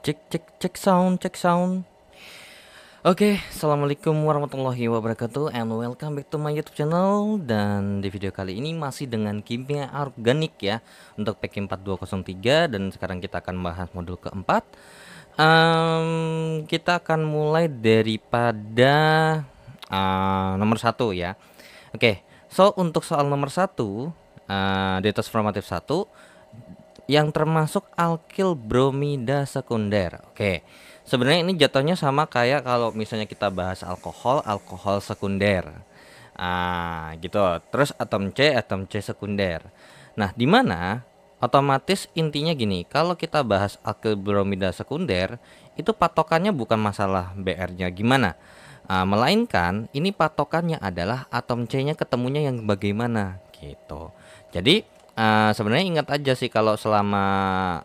Cek sound. Oke, assalamualaikum warahmatullahi wabarakatuh, and welcome back to my YouTube channel. Dan di video kali ini masih dengan kimia organik ya, untuk PK 4203. Dan sekarang kita akan bahas modul keempat. Kita akan mulai daripada nomor 1 ya. Oke, so untuk soal nomor 1, di atas formatif 1 yang termasuk alkil bromida sekunder. Oke, sebenarnya ini jatuhnya sama kayak kalau misalnya kita bahas alkohol sekunder. Gitu. Terus atom C sekunder. Nah, di mana otomatis intinya gini, kalau kita bahas alkil bromida sekunder, itu patokannya bukan masalah BR-nya gimana. Melainkan ini patokannya adalah atom C-nya ketemunya yang bagaimana gitu. Jadi sebenarnya ingat aja sih kalau selama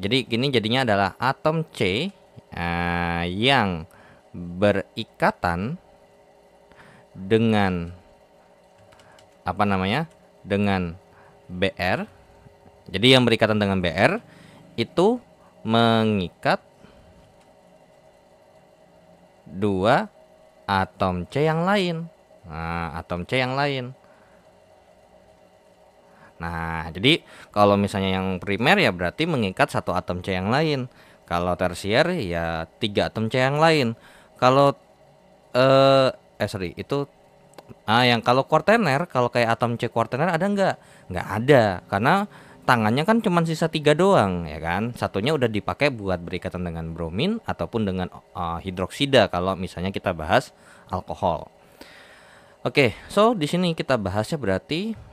jadi gini, jadinya adalah atom C yang berikatan dengan dengan BR. Jadi yang berikatan dengan BR itu mengikat dua atom C yang lain. Nah, jadi kalau misalnya yang primer ya berarti mengikat satu atom C yang lain. Kalau tersier ya 3 atom C yang lain. Kalau yang kalau kuartener, kalau kayak atom C kuartener ada nggak? Nggak ada, karena tangannya kan cuma sisa 3 doang ya kan. Satunya udah dipakai buat berikatan dengan bromin ataupun dengan hidroksida kalau misalnya kita bahas alkohol. Oke, so di sini kita bahasnya berarti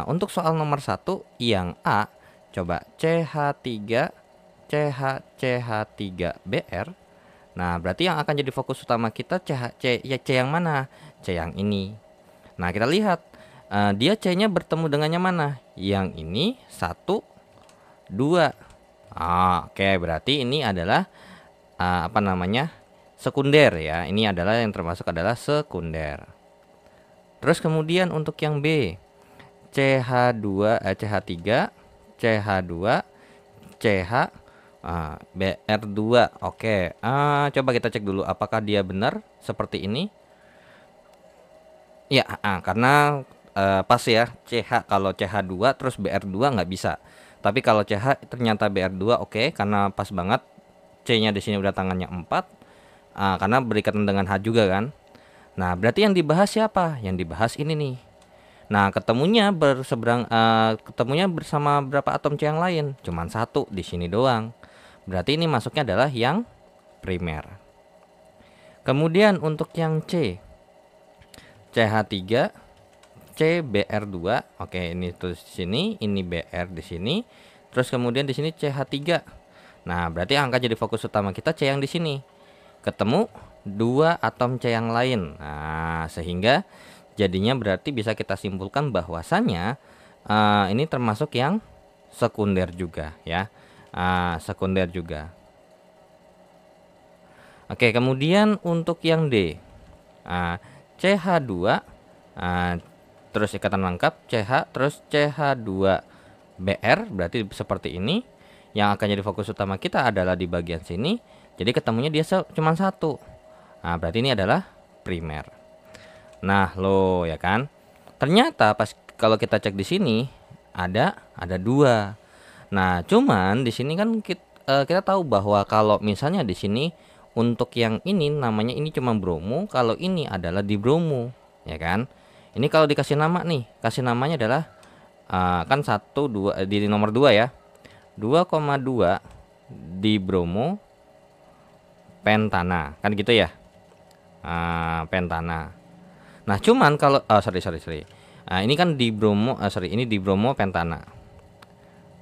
untuk soal nomor 1 yang A, coba CH3 CH3Br. Nah, berarti yang akan jadi fokus utama kita C yang mana? C yang ini. Nah, kita lihat dia C-nya bertemu dengan yang mana? Yang ini 1 2. Oke, berarti ini adalah sekunder ya. Ini adalah yang termasuk adalah sekunder. Terus kemudian untuk yang B, CH2 CH3 CH2 CH BR2. Oke, coba kita cek dulu apakah dia benar seperti ini. Ya, karena pas ya CH, kalau CH2 terus BR2 nggak bisa. Tapi kalau CH ternyata BR2, oke, karena pas banget C-nya di sini udah tangannya 4. Karena berikatan dengan H juga kan. Nah, berarti yang dibahas siapa? Yang dibahas ini nih. Nah, ketemunya bersama berapa atom C yang lain? Cuman 1 di sini doang. Berarti ini masuknya adalah yang primer. Kemudian untuk yang C, CH3 CBr2. Oke, ini tulis di sini, ini Br di sini. Terus kemudian di sini CH3. Nah, berarti yang akan jadi fokus utama kita C yang di sini. Ketemu 2 atom C yang lain. Nah, sehingga jadinya berarti bisa kita simpulkan bahwasannya ini termasuk yang sekunder juga ya. Sekunder juga. Oke, kemudian untuk yang D, CH2 terus ikatan lengkap CH terus CH2Br, berarti seperti ini. Yang akan jadi fokus utama kita adalah di bagian sini. Jadi ketemunya dia cuma 1. Nah, berarti ini adalah primer. Nah, lo ya kan. Ternyata pas kalau kita cek di sini ada 2. Nah, cuman di sini kan kita tahu bahwa kalau misalnya di sini untuk yang ini namanya ini cuma bromo, kalau ini adalah dibromo, ya kan? Ini kalau dikasih nama nih, kasih namanya adalah kan 1 2 di nomor 2 ya. 2,2 dibromo pentana. Kan gitu ya. Pentana. Nah, cuman kalau sorry. Ini kan di bromo, ini di bromo pentana.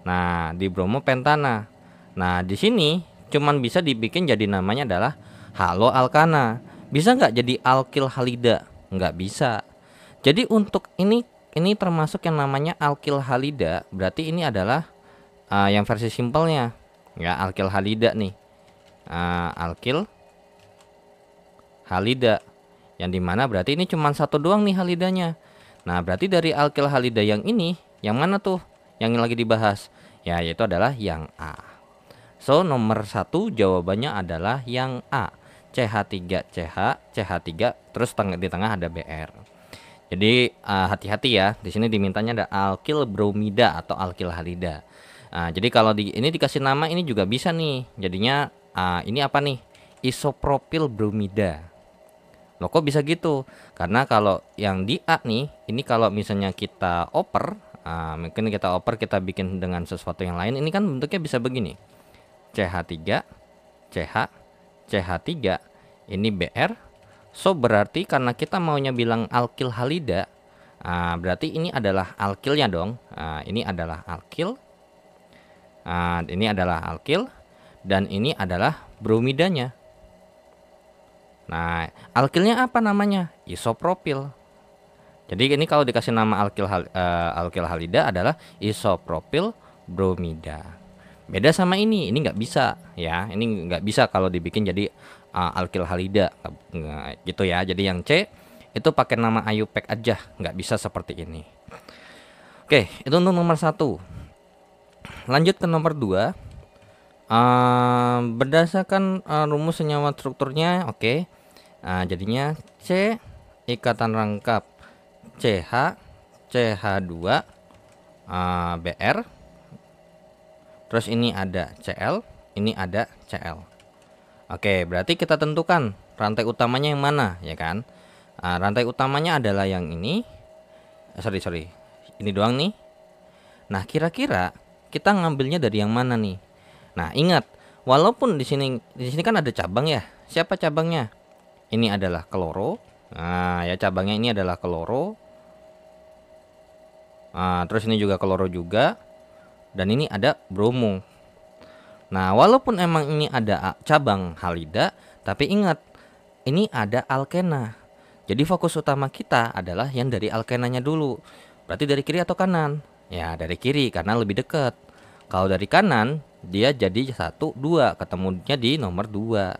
Nah, di bromo pentana. Nah, di sini cuman bisa dibikin jadi namanya adalah haloalkana. Bisa nggak jadi alkil halida? Nggak bisa. Jadi untuk ini termasuk yang namanya alkil halida. Berarti ini adalah yang versi simpelnya. Ya, alkil halida nih. Alkil halida. Yang dimana berarti ini cuma 1 doang nih halidanya. Nah, berarti dari alkil halida yang ini, yang mana tuh yang lagi dibahas? Ya, yaitu adalah yang A. So nomor 1 jawabannya adalah yang A, CH3CH, CH3, terus di tengah ada Br. Jadi hati-hati ya, di sini dimintanya ada alkil bromida atau alkil halida. Jadi kalau ini dikasih nama ini juga bisa nih. Jadinya ini apa nih? Isopropil bromida. Loh kok bisa gitu? Karena kalau yang di A nih, ini kalau misalnya kita oper, mungkin kita oper, kita bikin dengan sesuatu yang lain, ini kan bentuknya bisa begini. CH3, CH, CH3, ini Br. So berarti karena kita maunya bilang alkil halida, berarti ini adalah alkilnya dong. Ini adalah alkil, ini adalah alkil, dan ini adalah bromidanya. Nah, alkilnya apa namanya? Isopropil. Jadi ini kalau dikasih nama alkil halida adalah isopropil bromida. Beda sama ini nggak bisa ya. Ini nggak bisa kalau dibikin jadi alkil halida gitu ya. Jadi yang C itu pakai nama IUPAC aja, nggak bisa seperti ini. Oke, itu untuk nomor 1. Lanjut ke nomor 2. Berdasarkan rumus senyawa strukturnya, oke. Jadinya C ikatan rangkap CH, CH2, Br. Terus ini ada Cl, ini ada Cl. Oke, berarti kita tentukan rantai utamanya yang mana, ya kan? Rantai utamanya adalah yang ini. Sorry, ini doang nih. Nah, kira-kira kita ngambilnya dari yang mana nih? Nah, ingat, walaupun di sini kan ada cabang ya. Siapa cabangnya? Ini adalah kloro. Nah, ya cabangnya ini adalah kloro. Terus ini juga kloro juga. Dan ini ada bromo. Nah, walaupun emang ini ada cabang halida, tapi ingat, ini ada alkena. Jadi fokus utama kita adalah yang dari alkenanya dulu. Berarti dari kiri atau kanan? Ya, dari kiri karena lebih dekat. Kalau dari kanan, dia jadi 1, 2, ketemunya di nomor 2.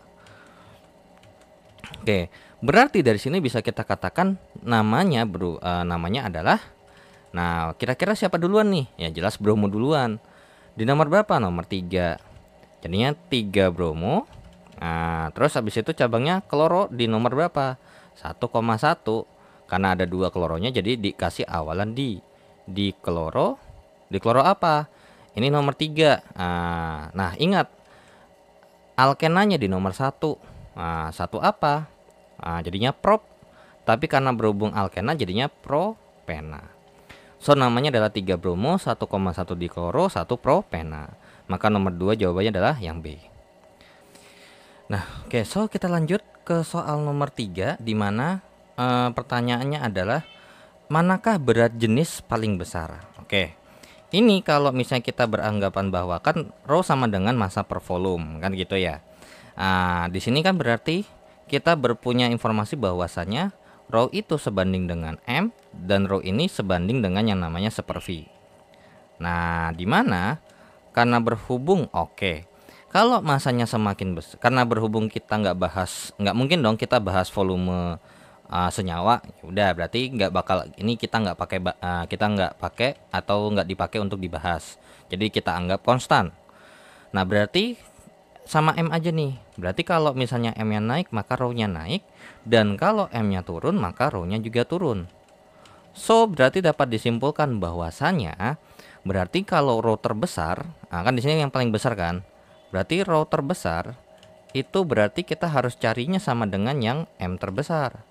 Oke, berarti dari sini bisa kita katakan namanya adalah, nah, kira-kira siapa duluan nih? Ya jelas bromo duluan. Di nomor berapa? Nomor 3. Jadinya 3 bromo. Nah, terus habis itu cabangnya kloro di nomor berapa? 1,1. Karena ada 2 kloronya jadi dikasih awalan di kloro. Di kloro apa? Ini nomor 3. Nah, ingat alkenanya di nomor 1. 1 apa? Jadinya prop. Tapi karena berhubung alkena jadinya propena. So namanya adalah 3 bromo, 1,1 dikloro, 1 propena. Maka nomor 2 jawabannya adalah yang B. Nah, oke, so kita lanjut ke soal nomor 3 di mana pertanyaannya adalah manakah berat jenis paling besar? Oke. Ini kalau misalnya kita beranggapan bahwa kan rho sama dengan massa per volume, kan gitu ya. Di sini kan berarti kita berpunya informasi bahwasannya rho itu sebanding dengan M dan rho ini sebanding dengan yang namanya sepervi. Nah, di mana karena berhubung kalau masanya semakin besar, karena berhubung kita nggak mungkin dong kita bahas volume senyawa. Udah berarti kita nggak pakai atau nggak dipakai untuk dibahas. Jadi kita anggap konstan. Nah, berarti sama M aja nih. Berarti kalau misalnya M-nya naik maka rho-nya naik, dan kalau M-nya turun maka rho-nya juga turun. So berarti dapat disimpulkan bahwasanya berarti kalau rho terbesar, kan di sini yang paling besar kan. Berarti rho terbesar itu berarti kita harus carinya sama dengan yang M terbesar.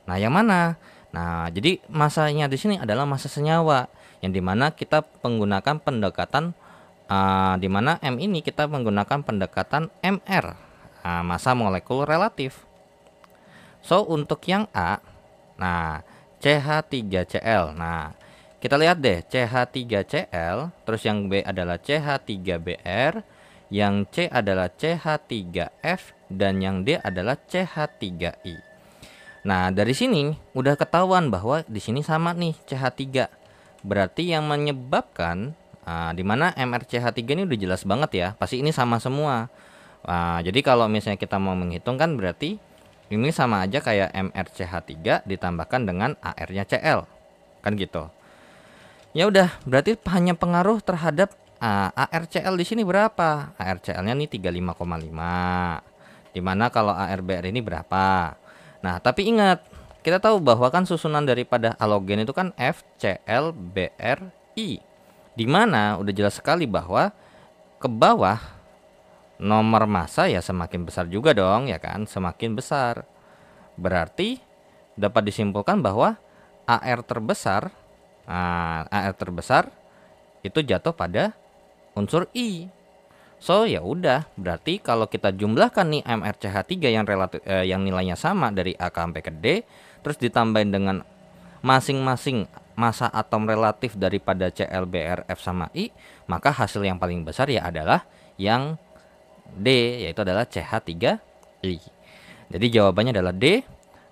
Nah, yang mana? Nah, jadi masanya di sini adalah massa senyawa, yang dimana kita menggunakan pendekatan di mana M ini kita menggunakan pendekatan MR, massa molekul relatif. So untuk yang A, nah CH3Cl. Nah, kita lihat deh CH3Cl, terus yang B adalah CH3Br, yang C adalah CH3F, dan yang D adalah CH3I. Nah, dari sini udah ketahuan bahwa di sini sama nih CH3. Berarti yang menyebabkan di mana MrCH3 ini udah jelas banget ya, pasti ini sama semua. Jadi kalau misalnya kita mau menghitung kan berarti ini sama aja kayak MrCH3 ditambahkan dengan AR-nya Cl. Kan gitu. Ya udah, berarti hanya pengaruh terhadap ARCL di sini berapa? ARCL-nya nih 35,5. Dimana kalau ARBR ini berapa? Nah, tapi ingat, kita tahu bahwa kan susunan daripada halogen itu kan FCl, Br, I. Dimana udah jelas sekali bahwa ke bawah nomor massa ya semakin besar juga dong, ya kan? Semakin besar. Berarti dapat disimpulkan bahwa AR terbesar, AR terbesar itu jatuh pada unsur I. So ya udah, berarti kalau kita jumlahkan nih MrCH3 yang relatif yang nilainya sama dari A sampai ke D, terus ditambahin dengan masing-masing massa atom relatif daripada Cl, Br, F sama I, maka hasil yang paling besar ya adalah yang D, yaitu adalah CH3I. Jadi jawabannya adalah D.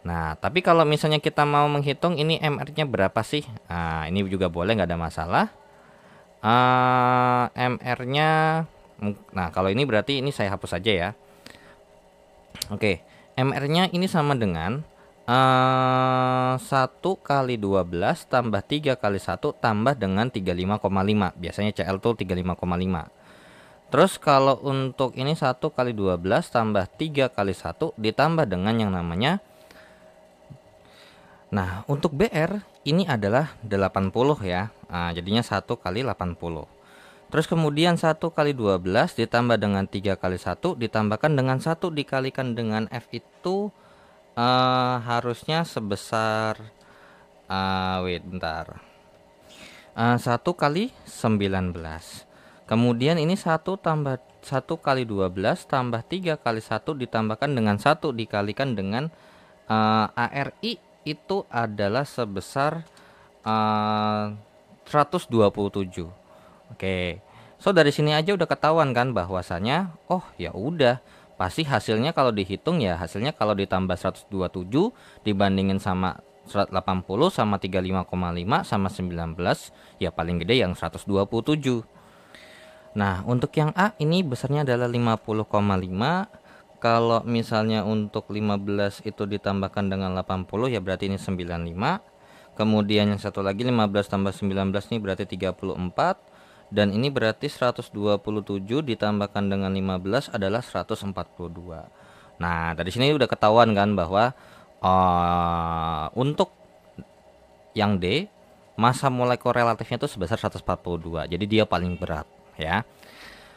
Nah, tapi kalau misalnya kita mau menghitung ini MR-nya berapa sih? Nah, ini juga boleh, nggak ada masalah. MR-nya, nah kalau ini berarti ini saya hapus saja ya. Oke, MR-nya ini sama dengan 1 kali 12 tambah 3 kali 1 tambah dengan 35,5. Biasanya CL tuh 35,5. Terus kalau untuk ini 1 kali 12 tambah 3 kali 1 ditambah dengan yang namanya, nah untuk BR ini adalah 80 ya. Jadinya 1 kali 80. Terus kemudian 1 kali 12 ditambah dengan 3 kali 1 ditambahkan dengan 1 dikalikan dengan F itu harusnya sebesar, wait bentar, 1 kali 19. Kemudian ini 1 tambah 1 kali 12 tambah 3 kali 1 ditambahkan dengan 1 dikalikan dengan ARI itu adalah sebesar 127. Oke. So dari sini aja udah ketahuan kan bahwasanya oh ya udah pasti hasilnya kalau dihitung ya hasilnya kalau ditambah 127 dibandingin sama 180 sama 35,5 sama 19 ya paling gede yang 127. Nah, untuk yang A ini besarnya adalah 50,5. Kalau misalnya untuk 15 itu ditambahkan dengan 80 ya berarti ini 95. Kemudian yang satu lagi 15 tambah 19 ini berarti 34. Dan ini berarti 127 ditambahkan dengan 15 adalah 142. Nah, dari sini udah ketahuan kan bahwa untuk yang D massa molekul relatifnya itu sebesar 142. Jadi dia paling berat ya.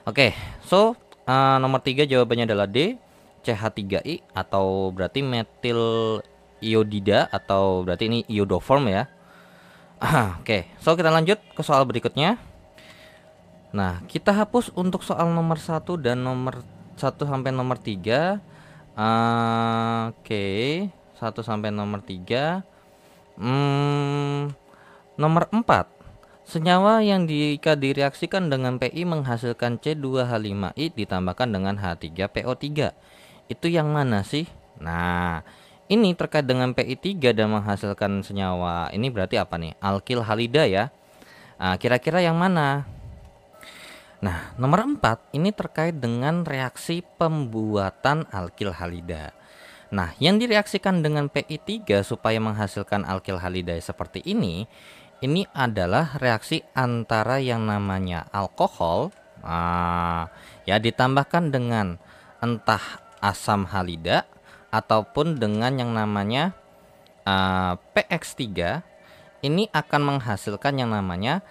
Oke, so nomor 3 jawabannya adalah D, CH3I atau berarti metil iodida atau berarti ini iodoform ya. Oke, so kita lanjut ke soal berikutnya. Nah, kita hapus untuk soal nomor 1 dan nomor 1 sampai nomor 3. Oke, 1 sampai nomor 3. Nomor 4. Senyawa yang jika direaksikan dengan Pi menghasilkan C2H5I ditambahkan dengan H3PO3. Itu yang mana sih? Nah, ini terkait dengan Pi3 dan menghasilkan senyawa. Ini berarti apa nih? Alkil halida ya. Kira-kira yang mana? Nah, nomor 4 ini terkait dengan reaksi pembuatan alkil halida. Nah, yang direaksikan dengan Pi3 supaya menghasilkan alkil halida seperti ini adalah reaksi antara yang namanya alkohol ya ditambahkan dengan entah asam halida ataupun dengan yang namanya PX3. Ini akan menghasilkan yang namanya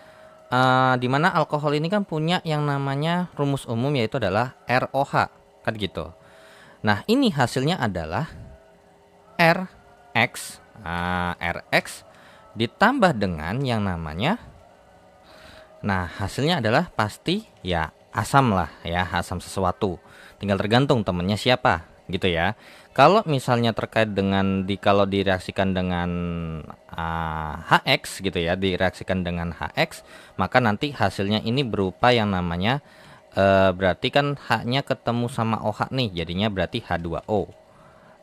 dimana alkohol ini kan punya yang namanya rumus umum yaitu adalah ROH kan gitu. Nah ini hasilnya adalah RX RX ditambah dengan yang namanya, nah hasilnya adalah pasti ya asam lah ya, asam sesuatu. Tinggal tergantung temennya siapa gitu ya. Kalau misalnya terkait dengan kalau direaksikan dengan HX gitu ya, direaksikan dengan HX, maka nanti hasilnya ini berupa yang namanya berarti kan H-nya ketemu sama OH nih, jadinya berarti H2O.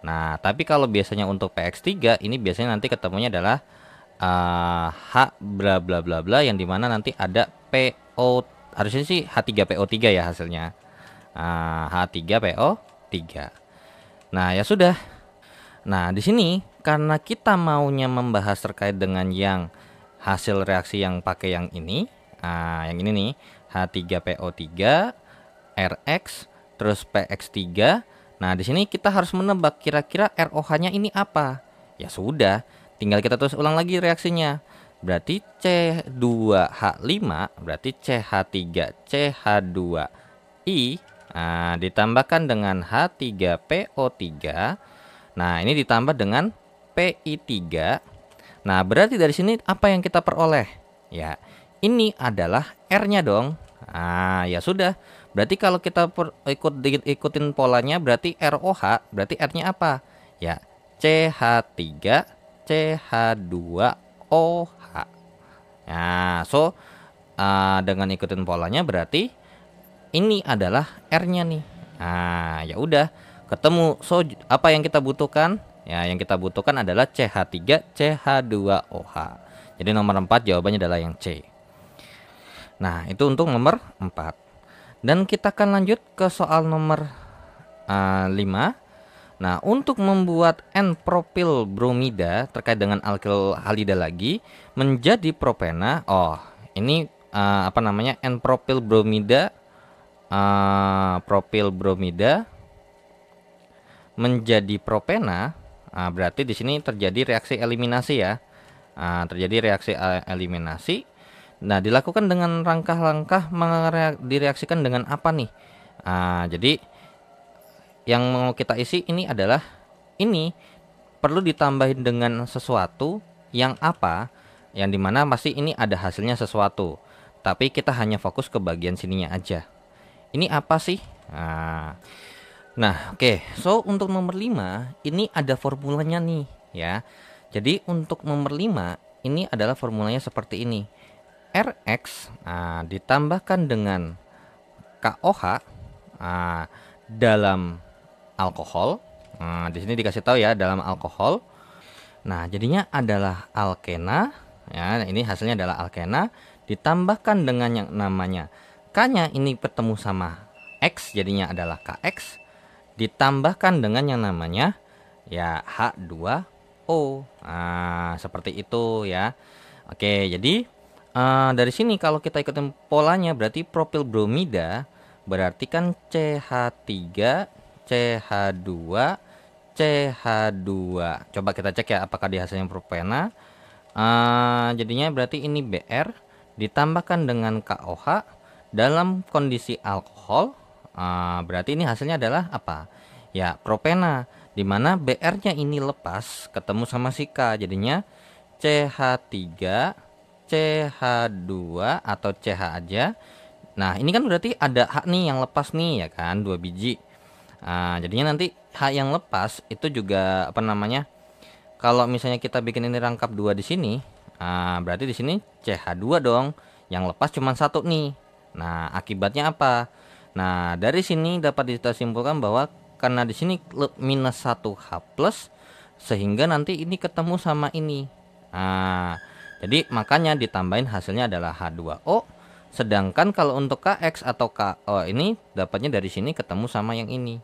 Nah, tapi kalau biasanya untuk PX3 ini biasanya nanti ketemunya adalah H bla bla bla bla yang dimana nanti ada PO, harusnya sih H3PO3 ya hasilnya. H3PO3. Nah, ya sudah. Nah, di sini karena kita maunya membahas terkait dengan yang hasil reaksi yang pakai yang ini nih, H3PO3, RX, terus PX3. Nah, di sini kita harus menebak kira-kira ROH-nya ini apa. Ya sudah, tinggal kita terus ulang lagi reaksinya. Berarti C2H5 berarti CH3CH2I. Nah, ditambahkan dengan H3PO3. Nah, ini ditambah dengan PI3. Nah, berarti dari sini apa yang kita peroleh? Ya, ini adalah R-nya dong. Nah, ya sudah. Berarti kalau kita ikutin polanya, berarti ROH, berarti R-nya apa? Ya, CH3 CH2OH. Nah, dengan ikutin polanya berarti ini adalah R-nya nih. Nah, ya udah, ketemu. So, apa yang kita butuhkan? Ya, yang kita butuhkan adalah CH3 CH2OH. Jadi nomor 4 jawabannya adalah yang C. Nah, itu untuk nomor 4. Dan kita akan lanjut ke soal nomor 5. Nah, untuk membuat N-propil bromida terkait dengan alkil halida lagi menjadi propena. Oh, ini N-propil bromida, propil bromida menjadi propena. Berarti di sini terjadi reaksi eliminasi ya. Terjadi reaksi eliminasi. Nah, dilakukan dengan langkah-langkah direaksikan dengan apa nih? Jadi yang mau kita isi ini adalah ini perlu ditambahin dengan sesuatu yang apa? Yang dimana pasti ini ada hasilnya sesuatu. Tapi kita hanya fokus ke bagian sininya aja. Ini apa sih? Nah, oke. So, untuk nomor 5 ini ada formulanya nih ya. Jadi untuk nomor 5 ini adalah formulanya seperti ini. RX ditambahkan dengan KOH dalam alkohol. Di sini dikasih tahu ya, dalam alkohol. Nah, jadinya adalah alkena. Ya, ini hasilnya adalah alkena ditambahkan dengan yang namanya K-nya ini bertemu sama X, jadinya adalah KX ditambahkan dengan yang namanya ya H2O. Seperti itu ya. Oke, jadi dari sini kalau kita ikutin polanya berarti propil bromida berarti kan CH3 CH2 CH2. Coba kita cek ya apakah di hasilnya propena. Jadinya berarti ini Br ditambahkan dengan KOH dalam kondisi alkohol. Berarti ini hasilnya adalah apa? Ya, propena, dimana Br-nya ini lepas ketemu sama si K, jadinya CH3 CH2 atau CH aja. Nah, ini kan berarti ada H nih yang lepas nih ya kan, 2 biji. Jadinya nanti H yang lepas itu juga kalau misalnya kita bikin ini rangkap 2 di sini, berarti di sini CH2 dong. Yang lepas cuma 1 nih. Nah, akibatnya apa? Nah, dari sini dapat kita simpulkan bahwa karena di sini minus 1H plus, sehingga nanti ini ketemu sama ini. Jadi makanya ditambahin hasilnya adalah H2O. Sedangkan kalau untuk KX atau KO ini dapatnya dari sini ketemu sama yang ini.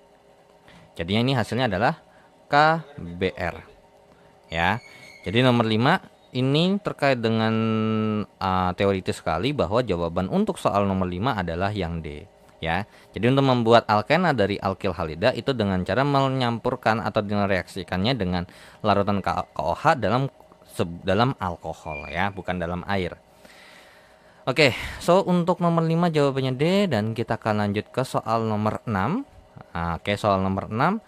Jadinya ini hasilnya adalah KBr. Ya. Jadi nomor 5 ini terkait dengan teoritis sekali bahwa jawaban untuk soal nomor 5 adalah yang D. Ya. Jadi untuk membuat alkena dari alkil halida itu dengan cara menyampurkan atau direaksikannya dengan larutan KOH dalam alkohol ya, bukan dalam air. Oke, so untuk nomor 5 jawabannya D, dan kita akan lanjut ke soal nomor 6. Oke, soal nomor 6.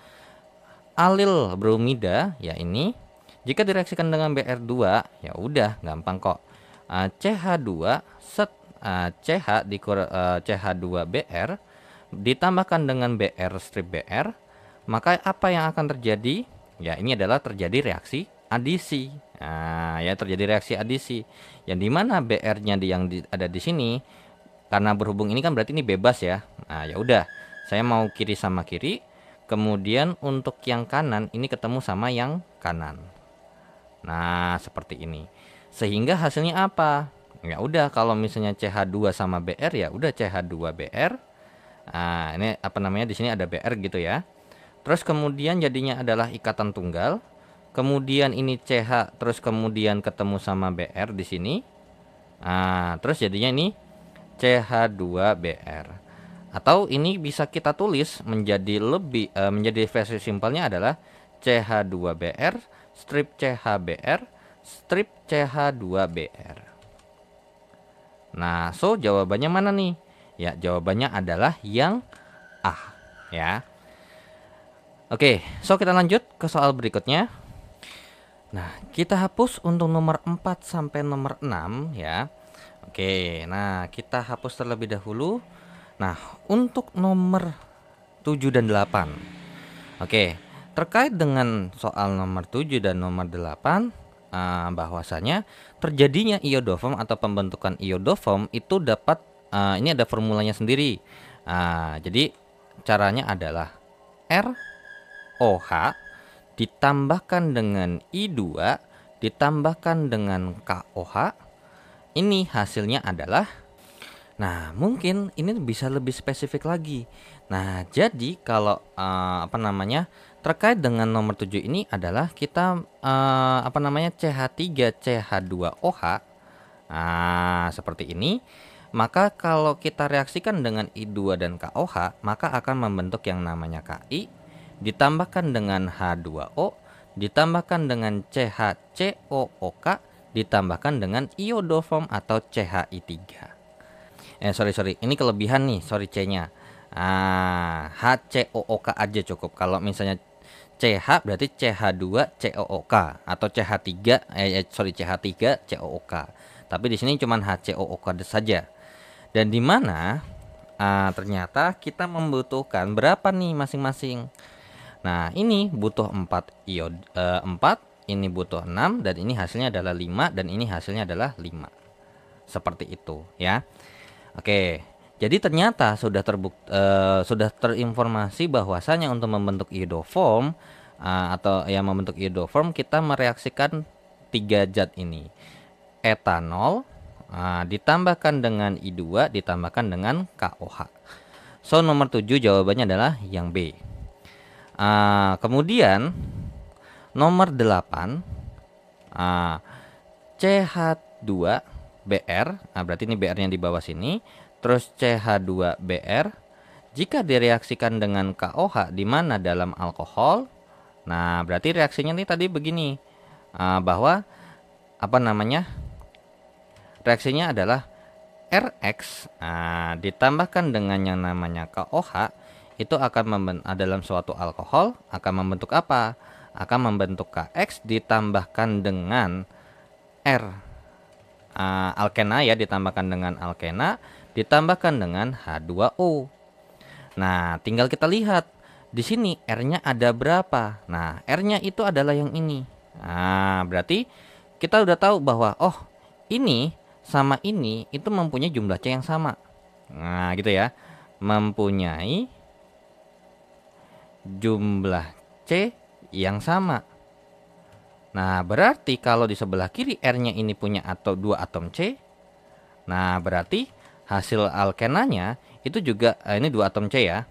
Alil bromida ya ini jika direaksikan dengan Br2 ya udah gampang kok. CH2 CH2Br ditambahkan dengan Br strip Br, maka apa yang akan terjadi? Ya, ini adalah terjadi reaksi adisi. Ya terjadi reaksi adisi yang dimana Br-nya yang ada di sini, karena berhubung ini kan berarti ini bebas ya. Ya udah, saya mau kiri sama kiri, kemudian untuk yang kanan ini ketemu sama yang kanan. Nah, seperti ini. Sehingga hasilnya apa? Ya udah, kalau misalnya CH2 sama Br ya udah CH2Br. Ini di sini ada Br gitu ya. Terus kemudian jadinya adalah ikatan tunggal. Kemudian ini terus kemudian ketemu sama Br di sini. Terus jadinya ini CH2Br. Atau ini bisa kita tulis menjadi versi simpelnya adalah CH2Br strip CHBr strip CH2Br. Nah, so jawabannya mana nih? Ya, jawabannya adalah yang A, ya. Oke, so kita lanjut ke soal berikutnya. Nah, kita hapus untuk nomor 4 sampai nomor 6 ya. Oke, nah kita hapus terlebih dahulu. Nah, untuk nomor 7 dan 8. Oke, terkait dengan soal nomor 7 dan nomor 8, bahwasanya terjadinya iodoform atau pembentukan iodoform itu dapat, ini ada formulanya sendiri. Jadi caranya adalah ROH ditambahkan dengan I2 ditambahkan dengan KOH. Ini hasilnya adalah, nah mungkin ini bisa lebih spesifik lagi. Nah, jadi kalau terkait dengan nomor 7 ini adalah kita CH3 CH2OH. Nah, seperti ini. Maka kalau kita reaksikan dengan I2 dan KOH, maka akan membentuk yang namanya Ki ditambahkan dengan H2O ditambahkan dengan CHCOOK ditambahkan dengan iodoform atau CHI3. Sorry, ini kelebihan nih, C-nya. HCOOK aja cukup. Kalau misalnya CH berarti CH2COOK atau CH3COOK. Tapi di sini cuma HCOOK saja. Dan di mana ternyata kita membutuhkan berapa nih masing-masing. Nah, ini butuh 4 ini butuh 6 dan ini hasilnya adalah 5 dan ini hasilnya adalah 5. Seperti itu ya. Oke. Jadi ternyata sudah terinformasi bahwasanya untuk membentuk iodoform atau yang membentuk iodoform kita mereaksikan 3 zat ini. Etanol ditambahkan dengan I2 ditambahkan dengan KOH. So nomor 7 jawabannya adalah yang B. Kemudian nomor 8 CH2Br. Berarti ini BR-nya di bawah sini. Terus CH2Br jika direaksikan dengan KOH di mana dalam alkohol. Nah, berarti reaksinya nih tadi begini. Bahwa reaksinya adalah RX ditambahkan dengan yang namanya KOH. Itu akan dalam suatu alkohol akan membentuk apa? Akan membentuk KX ditambahkan dengan alkena ya, ditambahkan dengan alkena ditambahkan dengan H2O. Nah, tinggal kita lihat di sini R-nya ada berapa. Nah, R-nya itu adalah yang ini. Nah, berarti kita udah tahu bahwa ini sama ini itu mempunyai jumlah C yang sama. Nah, gitu ya. Mempunyai jumlah C yang sama. Nah, berarti kalau di sebelah kiri R-nya ini punya 2 atom C. Nah, berarti hasil alkenanya itu juga ini 2 atom C ya.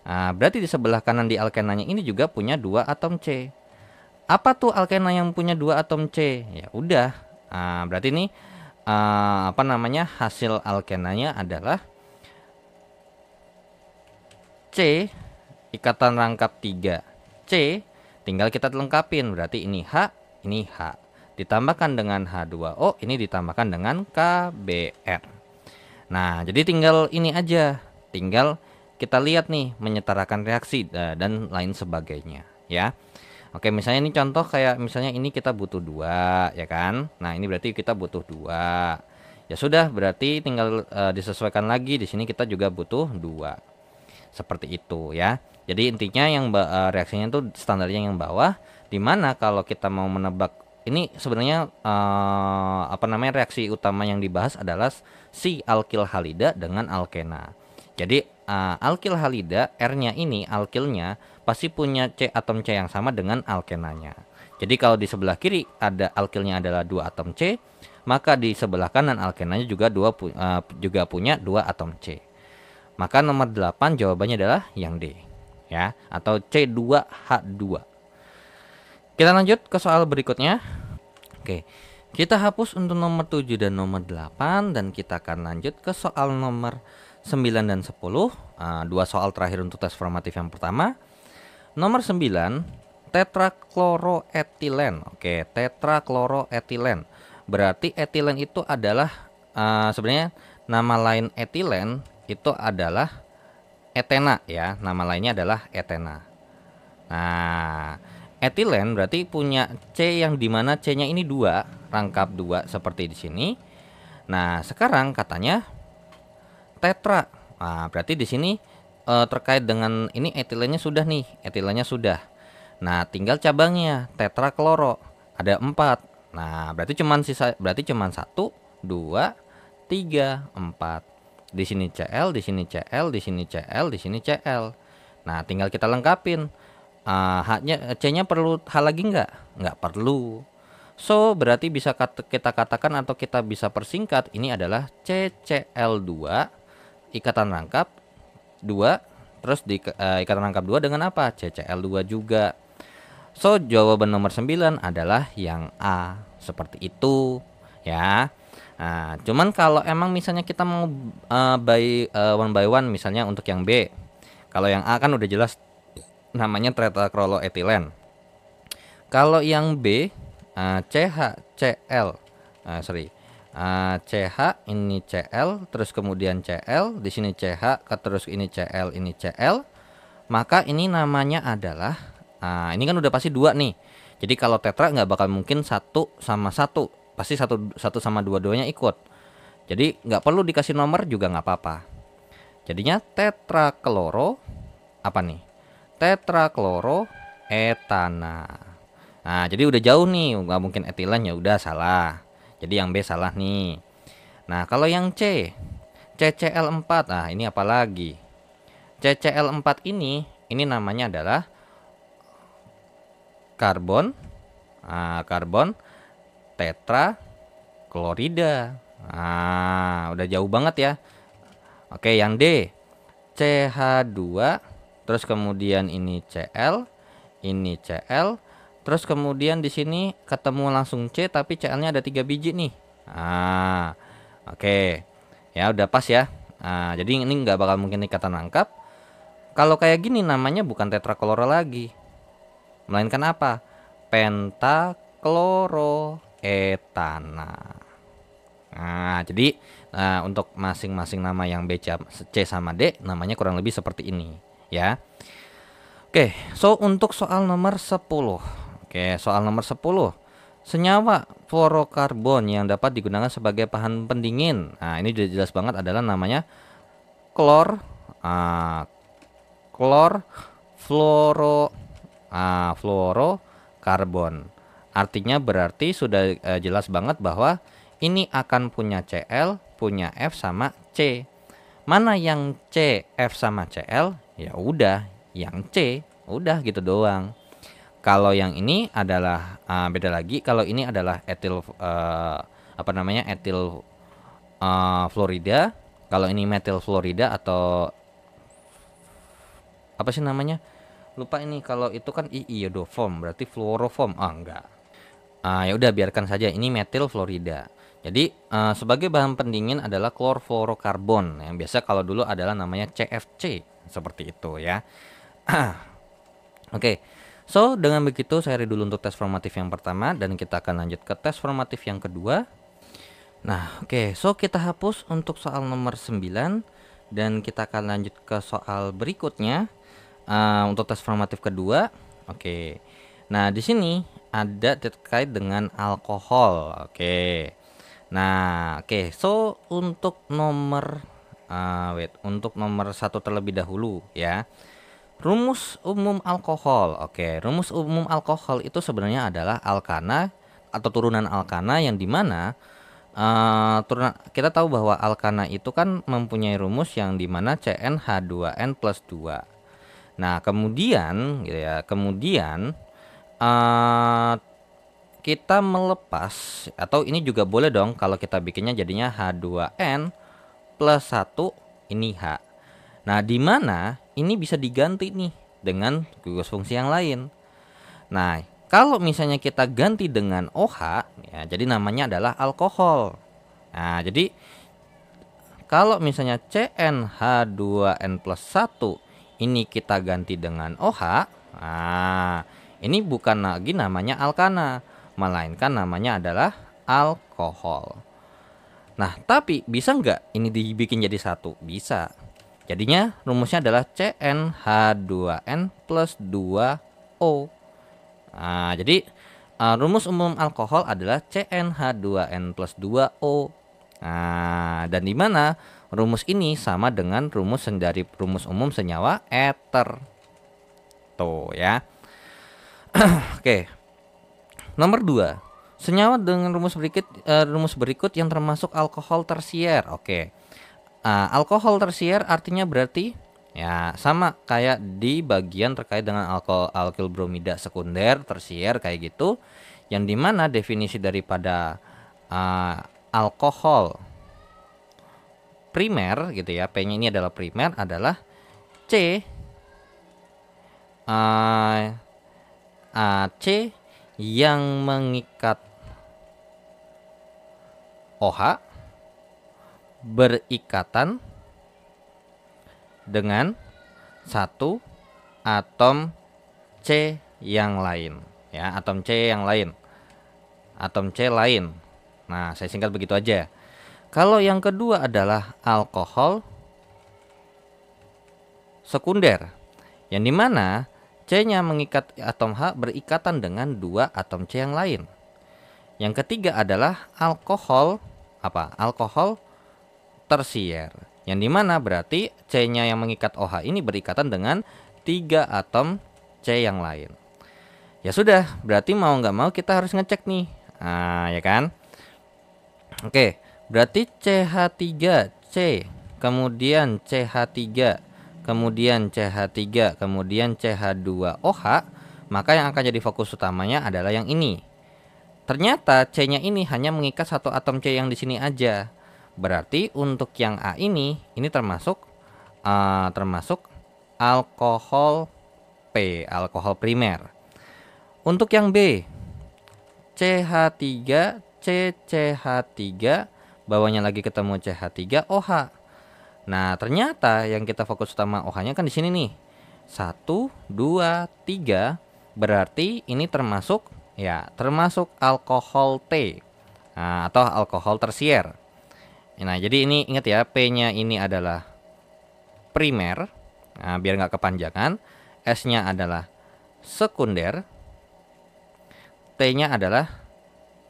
Nah, berarti di sebelah kanan di alkenanya ini juga punya 2 atom C. Apa tuh alkena yang punya 2 atom C? Ya udah. Berarti ini hasil alkenanya adalah C ikatan rangkap 3 C, tinggal kita lengkapin. Berarti ini H ditambahkan dengan H2O, ini ditambahkan dengan KBr. Nah, jadi tinggal ini aja. Tinggal kita lihat nih menyetarakan reaksi dan lain sebagainya ya. Oke, misalnya ini contoh kayak misalnya ini kita butuh 2 ya kan. Nah, ini berarti kita butuh 2. Ya sudah, berarti tinggal disesuaikan lagi. Di sini kita juga butuh 2. Seperti itu ya. Jadi intinya yang reaksinya itu standarnya yang bawah, dimana kalau kita mau menebak ini sebenarnya reaksi utama yang dibahas adalah si alkil halida dengan alkena. Jadi alkil halida R-nya ini alkilnya pasti punya C atom C yang sama dengan alkenanya. Jadi kalau di sebelah kiri ada alkilnya adalah 2 atom C, maka di sebelah kanan alkenanya juga punya 2 atom C. Maka nomor 8 jawabannya adalah yang D. Ya, atau C2H2. Kita lanjut ke soal berikutnya. Oke. Kita hapus untuk nomor 7 dan nomor 8 dan kita akan lanjut ke soal nomor 9 dan 10. Dua soal terakhir untuk tes formatif yang pertama. Nomor 9, tetrakloroetilen. Oke, tetrakloroetilen. Berarti etilen itu adalah sebenarnya nama lain etilen itu adalah etena ya. Nama lainnya adalah etena. Nah, etilen berarti punya C yang dimana C-nya ini 2, rangkap 2 seperti di sini. Nah, sekarang katanya tetra. Nah, berarti di sini terkait dengan ini etilennya sudah nih, etilennya sudah. Nah, tinggal cabangnya tetrakloro ada 4. Nah, berarti cuman 1, 2, 3, 4. Di sini Cl, di sini Cl, di sini Cl, di sini Cl. Nah, tinggal kita lengkapin. C-nya perlu H lagi nggak perlu. So berarti bisa kita katakan atau kita bisa persingkat ini adalah CCl2 ikatan rangkap 2 terus di ikatan rangkap 2 dengan apa? CCl2 juga. So jawaban nomor 9 adalah yang A, seperti itu ya. Nah, cuman kalau emang misalnya kita mau one by one misalnya untuk yang B. Kalau yang A kan udah jelas namanya tetrakloroetilen. Kalau yang B CHCl, CH ini Cl, terus kemudian Cl, di sini CH, terus ini Cl, ini Cl, maka ini namanya adalah, ini kan udah pasti 2 nih. Jadi kalau tetra nggak bakal mungkin 1 sama 1, pasti satu sama dua-duanya ikut. Jadi nggak perlu dikasih nomor juga nggak apa-apa. Jadinya tetrakloro apa nih? Tetrakloroetana. Nah, jadi udah jauh nih, nggak mungkin etilen, ya udah salah. Jadi yang B salah nih. Nah, kalau yang C, CCl4. Nah, ini apa lagi? CCl4 ini namanya adalah karbon karbon tetraklorida. Nah, udah jauh banget ya. Oke, yang D, CH2, terus kemudian ini Cl, terus kemudian di sini ketemu langsung C tapi Cl-nya ada 3 biji nih. Oke. Ya udah pas ya. Jadi ini nggak bakal mungkin ikatan rangkap. Kalau kayak gini namanya bukan tetrakloro lagi, melainkan apa? Pentakloroetana. Jadi untuk masing-masing nama yang B, C sama D namanya kurang lebih seperti ini ya. Oke, so untuk soal nomor 10. Oke, soal nomor 10. Senyawa fluorokarbon yang dapat digunakan sebagai bahan pendingin. Nah, ini jelas banget adalah namanya fluorokarbon. Artinya berarti sudah jelas banget bahwa ini akan punya Cl, punya F sama C. Mana yang C, F sama Cl? Ya udah, yang C. Udah gitu doang. Kalau yang ini adalah beda lagi. Kalau ini adalah etil etil fluorida. Kalau ini metil fluorida atau apa sih namanya? Lupa ini. Kalau itu kan iodoform, berarti fluoroform. Enggak. Ya udah biarkan saja ini metil fluorida. Jadi sebagai bahan pendingin adalah klorfluorokarbon yang biasa kalau dulu adalah namanya CFC, seperti itu ya. Oke. So dengan begitu saya dulu untuk tes formatif yang pertama dan kita akan lanjut ke tes formatif yang kedua. Nah, oke. So kita hapus untuk soal nomor 9 dan kita akan lanjut ke soal berikutnya untuk tes formatif kedua. Oke. Nah, di sini ada terkait dengan alkohol. Oke. Nah, oke. So untuk nomor untuk nomor 1 terlebih dahulu ya. Rumus umum alkohol. Oke, rumus umum alkohol itu sebenarnya adalah alkana atau turunan alkana yang dimana kita tahu bahwa alkana itu kan mempunyai rumus yang dimana CnH2n plus 2. Nah, kemudian gitu ya, kita melepas, atau ini juga boleh dong kalau kita bikinnya jadinya H2n plus 1 ini H. Nah, di mana ini bisa diganti nih dengan gugus fungsi yang lain. Nah, Kalau misalnya kita ganti dengan OH, ya, jadi namanya adalah alkohol. Nah, jadi kalau misalnya CnH2n plus 1 ini kita ganti dengan OH, nah, ini bukan lagi namanya alkana, melainkan namanya adalah alkohol. Nah, tapi bisa nggak ini dibikin jadi satu? Bisa. Jadinya rumusnya adalah CnH2n plus 2O. Nah, jadi rumus umum alkohol adalah CnH2n plus 2O. Nah, dan di mana rumus ini sama dengan rumus dari rumus umum senyawa eter. Tuh ya. Oke. Nomor 2. Senyawa dengan rumus berikut yang termasuk alkohol tersier. Oke. Alkohol tersier artinya berarti ya sama kayak di bagian terkait dengan alkil bromida sekunder, tersier kayak gitu, yang dimana definisi daripada alkohol primer gitu ya, P-nya ini adalah primer, adalah C C yang mengikat OH berikatan dengan satu atom C yang lain ya, atom C yang lain, atom C lain. Nah, saya singkat begitu aja. Kalau yang kedua adalah alkohol sekunder, yang dimana C-nya mengikat atom H berikatan dengan dua atom C yang lain. Yang ketiga adalah alkohol apa? Alkohol tersier, yang dimana berarti C-nya yang mengikat OH ini berikatan dengan 3 atom C yang lain. Ya sudah, berarti mau nggak mau kita harus ngecek nih. Nah, ya kan? Oke, berarti CH3C, kemudian CH3, kemudian CH3, kemudian CH2OH, maka yang akan jadi fokus utamanya adalah yang ini. Ternyata C-nya ini hanya mengikat satu atom C yang di sini aja. Berarti untuk yang A ini termasuk alkohol P, alkohol primer. Untuk yang B, CH3, CCH3, bawahnya lagi ketemu CH3OH. Nah, ternyata yang kita fokus utama OH-nya kan di sini nih. 1, 2, 3, berarti ini termasuk alkohol T. Nah, atau alkohol tersier. Nah, jadi ini ingat ya, P-nya ini adalah primer. Nah, biar nggak kepanjangan, S-nya adalah sekunder, T-nya adalah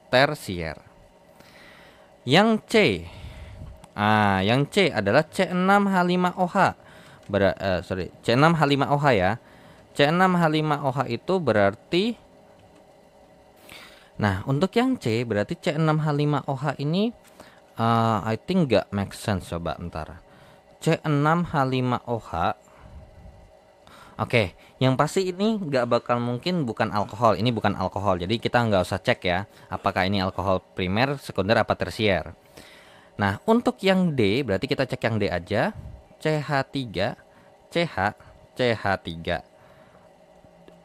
tersier. Yang C, adalah C6H5OH. C6H5OH ya. C6H5OH itu berarti, nah untuk yang C berarti C6H5OH ini I think gak make sense. Coba bentar. C6H5OH. Oke, yang pasti ini gak bakal mungkin bukan alkohol. Ini bukan alkohol, jadi kita nggak usah cek ya apakah ini alkohol primer, sekunder, apa tersier. Nah, untuk yang D berarti kita cek yang D aja. CH3, CH3.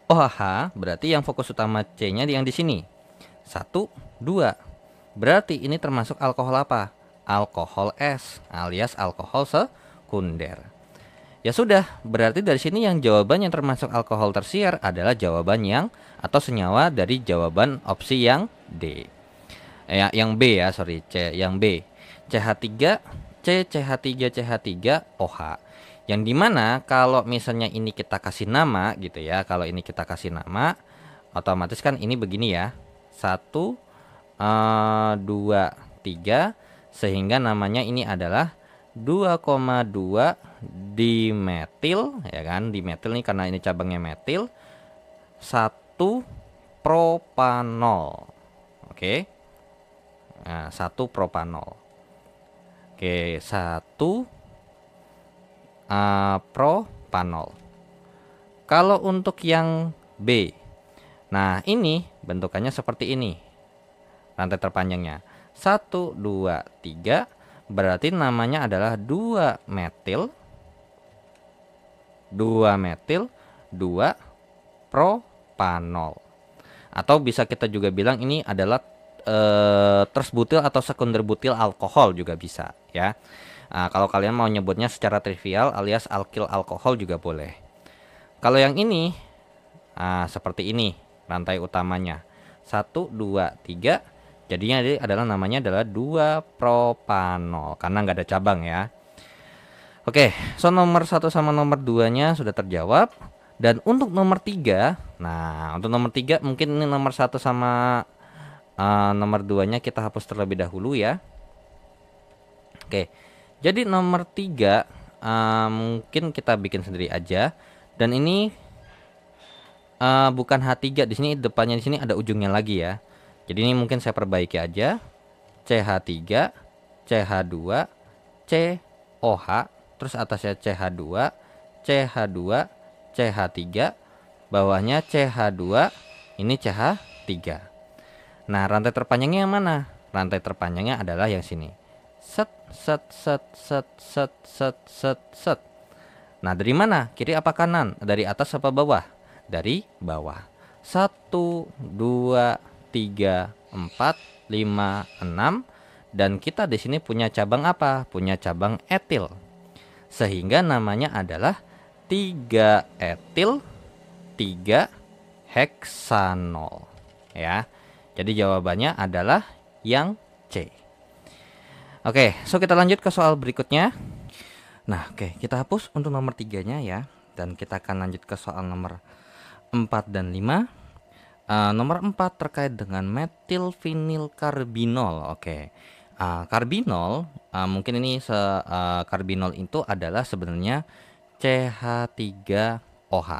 OH berarti yang fokus utama C-nya yang di sini. 1, 2. Berarti ini termasuk alkohol apa? Alkohol S alias alkohol sekunder. Ya sudah, berarti dari sini yang jawaban yang termasuk alkohol tersier adalah jawaban yang atau senyawa dari jawaban opsi yang D. Yang B ya, sorry, C yang B. CH3, CH3OH. Yang dimana kalau misalnya ini kita kasih nama gitu ya, kalau ini kita kasih nama, otomatis kan ini begini ya. 1, 2, 3, sehingga namanya ini adalah 2,2 dimetil ya kan, dimetil nih karena ini cabangnya metil, 1 propanol. Oke. Nah, 1 propanol. Oke, 1 propanol. Kalau untuk yang B, nah ini bentukannya seperti ini. Rantai terpanjangnya 1, 2, 3, berarti namanya adalah 2 metil 2 propanol. Atau bisa kita juga bilang ini adalah terbutil atau sekunder butil alkohol juga bisa ya. Kalau kalian mau nyebutnya secara trivial alias alkil alkohol juga boleh. Kalau yang ini seperti ini rantai utamanya 1, 2, 3. Jadinya ini adalah namanya adalah 2-propanol karena nggak ada cabang ya. Oke, so nomor 1 sama nomor 2-nya sudah terjawab. Dan untuk nomor 3, nah untuk nomor 3 mungkin ini nomor 1 sama nomor 2-nya kita hapus terlebih dahulu ya. Oke, jadi nomor 3 mungkin kita bikin sendiri aja. Dan ini bukan H3, di sini depannya di sini ada ujungnya lagi ya. Jadi ini mungkin saya perbaiki aja. CH3, CH2, COH, terus atasnya CH2, CH2, CH3, bawahnya CH2, ini CH3. Nah, rantai terpanjangnya yang mana? Rantai terpanjangnya adalah yang sini. Set, set, set, set, set, set, set, set. Nah, dari mana? Kiri apa kanan? Dari atas apa bawah? Dari bawah. 1, 2, 3, 4, 5, 6. Dan kita di sini punya cabang apa? Punya cabang etil. Sehingga namanya adalah 3 etil 3 heksanol ya. Jadi jawabannya adalah yang C. Oke, so kita lanjut ke soal berikutnya. Nah, oke, kita hapus untuk nomor 3-nya ya. Dan kita akan lanjut ke soal nomor 4 dan 5. Nomor 4 terkait dengan metilvinilkarbinol. Oke. Karbinol, mungkin ini karbinol itu adalah sebenarnya CH3OH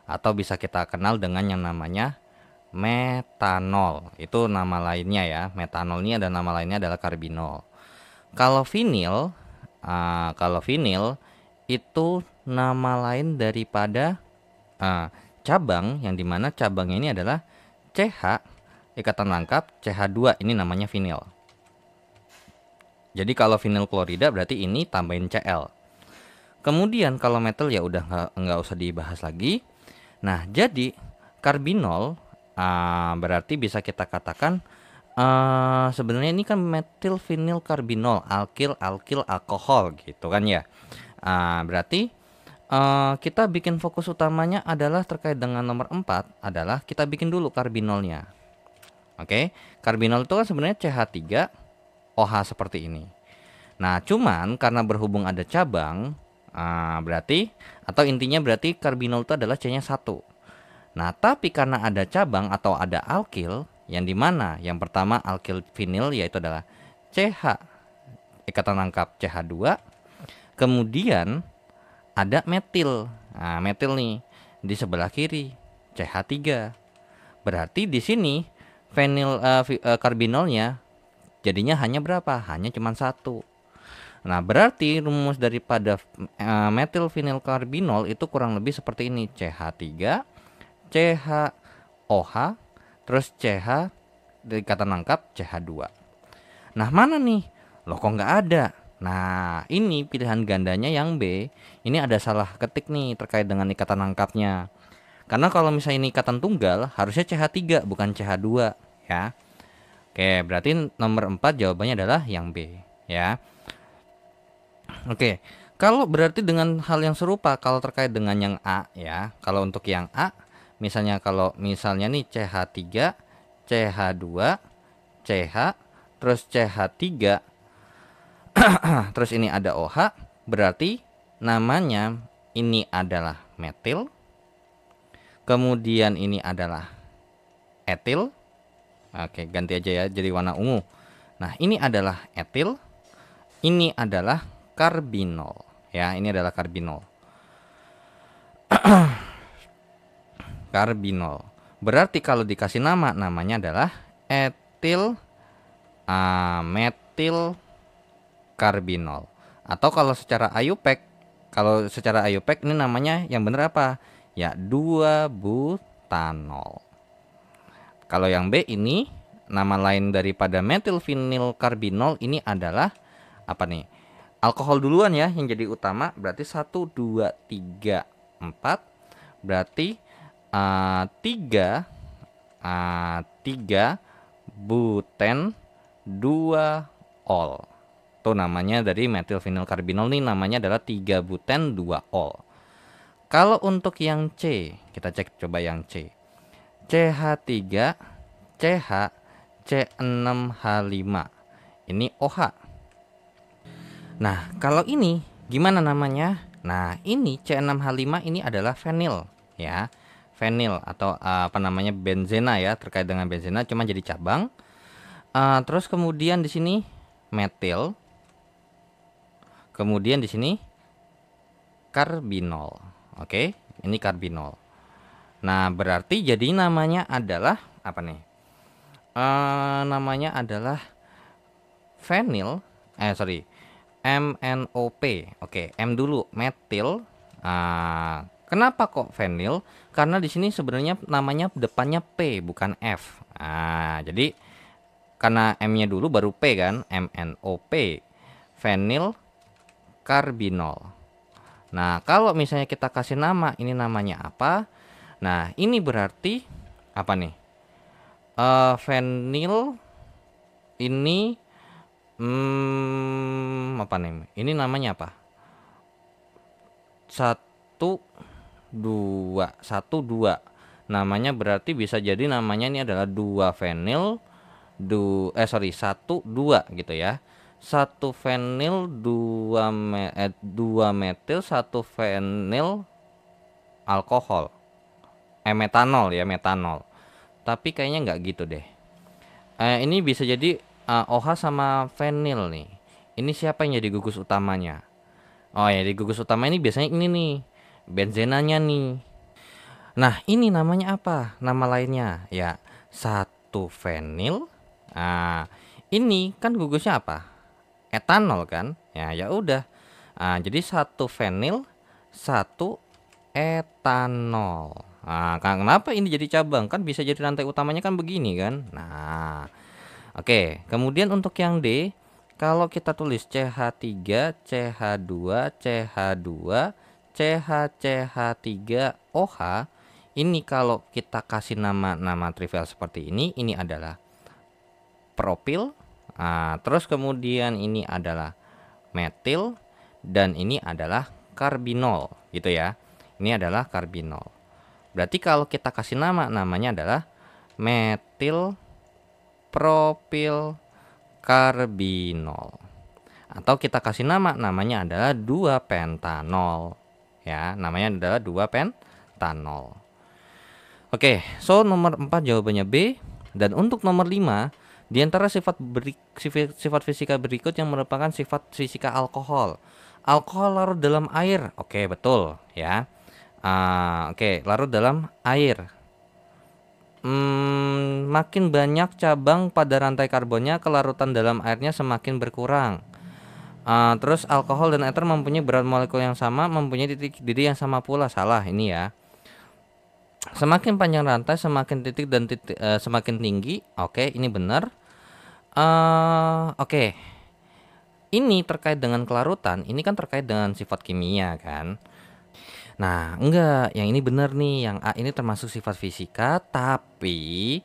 atau bisa kita kenal dengan yang namanya metanol. Itu nama lainnya ya. Metanol ini ada nama lainnya adalah karbinol. Kalau vinil itu nama lain daripada cabang, yang dimana cabangnya ini adalah CH ikatan lengkap CH2, ini namanya vinil. Jadi kalau vinil klorida berarti ini tambahin Cl. Kemudian kalau metal ya udah nggak usah dibahas lagi. Nah, jadi karbinol berarti bisa kita katakan sebenarnya ini kan metil vinil karbinol, alkil alkohol gitu kan ya. Berarti kita bikin fokus utamanya adalah terkait dengan nomor 4 adalah kita bikin dulu karbinolnya. Oke, karbinol itu kan sebenarnya CH3 OH seperti ini. Nah, cuman karena berhubung ada cabang, berarti atau intinya berarti karbinol itu adalah C-nya 1. Nah, tapi karena ada cabang atau ada alkil, yang dimana yang pertama alkil vinil yaitu adalah CH ikatan lengkap CH2, kemudian ada metil. Nah, metil nih di sebelah kiri CH3. Berarti di sini karbinolnya jadinya hanya berapa? Hanya cuma 1. Nah, berarti rumus daripada metilvinilkarbinol itu kurang lebih seperti ini. CH3, CHOH, terus CH ikatan lengkap CH2. Nah, mana nih? Loh, kok nggak ada? Nah, ini pilihan gandanya yang B. Ini ada salah ketik nih terkait dengan ikatan lengkapnya. Karena kalau misalnya ini ikatan tunggal, harusnya CH3 bukan CH2 ya. Oke, berarti nomor 4 jawabannya adalah yang B ya. Oke, kalau berarti dengan hal yang serupa kalau terkait dengan yang A ya. Kalau untuk yang A, misalnya kalau misalnya nih CH3, CH2, CH, terus CH3, terus ini ada OH, berarti namanya ini adalah metil. Kemudian ini adalah etil. Oke, ganti aja ya jadi warna ungu. Nah, ini adalah etil. Ini adalah karbinol. Ya, ini adalah karbinol. Karbinol. Berarti kalau dikasih nama, namanya adalah etil metil karbinol. Atau kalau secara IUPAC, ini namanya yang benar apa? Ya, 2-butanol. Kalau yang B ini nama lain daripada metilvinilkarbinol ini adalah apa nih? Alkohol duluan ya yang jadi utama, berarti 1, 2, 3, 4. Berarti 3 3 buten 2 ol. Tuh namanya dari metil vinyl karbinol nih, namanya adalah 3 buten 2 ol. Kalau untuk yang C, kita cek coba yang C. CH3 CH C6H5. Ini OH. Nah, kalau ini gimana namanya? Nah, ini C6H5 ini adalah fenil ya. Fenil atau apa namanya, benzena ya, terkait dengan benzena cuma jadi cabang. Terus kemudian di sini metil. Kemudian di sini karbinol. Oke, ini karbinol. Nah, berarti jadi namanya adalah apa nih? Namanya adalah fenil. MNOP. Oke, M dulu, metil. Kenapa kok fenil? Karena di sini sebenarnya namanya depannya P bukan F. Jadi karena M-nya dulu baru P kan, MNOP. Fenil karbinol. Nah, kalau misalnya kita kasih nama, ini namanya apa? Nah, ini berarti apa nih? Fenil ini apa nih? Ini namanya apa? 1 2. Namanya berarti bisa jadi namanya ini adalah 2 fenil 1 2 gitu ya. 1 fenil 2 metil 1 fenil alkohol. Metanol ya, metanol. Tapi kayaknya nggak gitu deh. Ini bisa jadi OH sama fenil nih. Ini siapa yang jadi gugus utamanya? Oh ya, di gugus utama ini biasanya ini nih, benzenanya nih. Nah, ini namanya apa? Nama lainnya ya 1 fenil. Ini kan gugusnya apa? Etanol kan? Ya udah. Jadi 1 fenil 1 etanol. Kenapa ini jadi cabang? Kan bisa jadi rantai utamanya kan begini kan? Nah, oke. Kemudian untuk yang D, kalau kita tulis CH3, CH2, CH2, CH3, OH, ini kalau kita kasih nama trivial seperti ini adalah propil. Terus kemudian ini adalah metil dan ini adalah karbinol gitu ya. Ini adalah karbinol. Berarti kalau kita kasih namanya adalah metil propil karbinol. Atau kita kasih namanya adalah 2 pentanol. Ya, namanya adalah 2 pentanol. Oke, so nomor 4 jawabannya B. Dan untuk nomor 5, di antara sifat fisika berikut yang merupakan sifat fisika alkohol. Alkohol larut dalam air. Oke, betul ya. Oke, larut dalam air. Makin banyak cabang pada rantai karbonnya, kelarutan dalam airnya semakin berkurang. Terus alkohol dan ether mempunyai berat molekul yang sama, mempunyai titik didih yang sama pula. Salah ini ya. Semakin panjang rantai, semakin titik dan semakin tinggi. Oke, ini benar. Oke. Ini terkait dengan kelarutan, ini kan terkait dengan sifat kimia kan. Nah, enggak, yang ini benar nih, yang A ini termasuk sifat fisika, tapi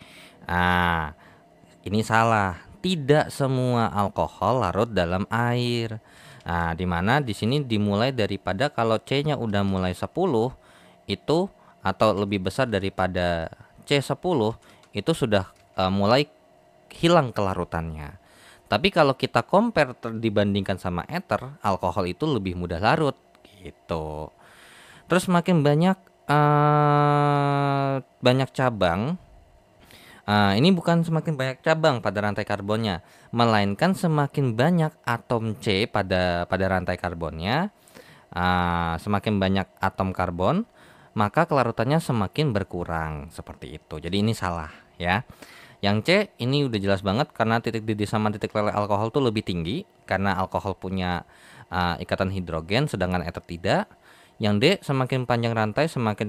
ini salah. Tidak semua alkohol larut dalam air. Dimana di sini dimulai daripada kalau C-nya udah mulai 10 itu atau lebih besar daripada C10 itu sudah mulai hilang kelarutannya. Tapi kalau kita compare dibandingkan sama ether, alkohol itu lebih mudah larut gitu. Terus makin banyak cabang. Ini bukan semakin banyak cabang pada rantai karbonnya, melainkan semakin banyak atom C pada rantai karbonnya. Semakin banyak atom karbon, maka kelarutannya semakin berkurang seperti itu. Jadi ini salah ya. Yang C ini udah jelas banget karena titik didih sama titik leleh alkohol tuh lebih tinggi karena alkohol punya ikatan hidrogen sedangkan ether tidak. Yang D semakin panjang rantai semakin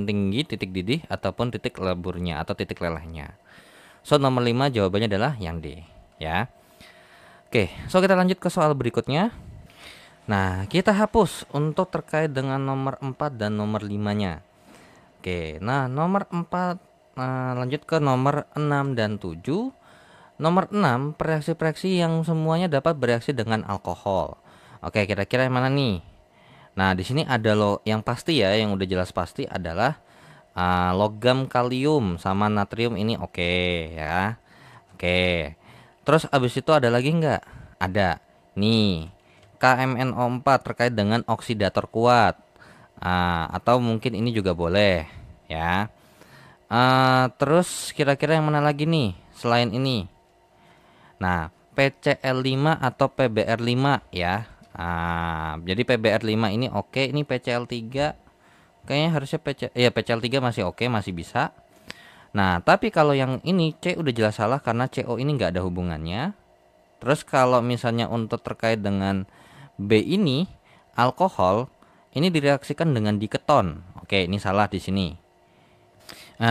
tinggi titik didih ataupun titik leburnya atau titik lelehnya. So nomor 5 jawabannya adalah yang D ya. Oke, so kita lanjut ke soal berikutnya. Nah, kita hapus untuk terkait dengan nomor 4 dan nomor 5-nya. Oke, nah nomor 4 lanjut ke nomor 6 dan 7. Nomor 6, reaksi-reaksi yang semuanya dapat bereaksi dengan alkohol. Oke, kira-kira yang mana nih? Nah, di sini ada yang pasti ya, yang udah jelas pasti adalah logam kalium sama natrium ini oke ya. Oke. Terus abis itu ada lagi nggak? Ada. Nih, KMNO4 terkait dengan oksidator kuat. Atau mungkin ini juga boleh ya. Terus kira-kira yang mana lagi nih selain ini? Nah, PCl5 atau PBr5 ya. Jadi PBr5 ini oke, ini PCl3 kayaknya harusnya PCl3 masih oke, masih bisa. Nah, tapi kalau yang ini C udah jelas salah karena CO ini nggak ada hubungannya. Terus kalau misalnya untuk terkait dengan B ini alkohol ini direaksikan dengan diketon. Oke, ini salah di sini.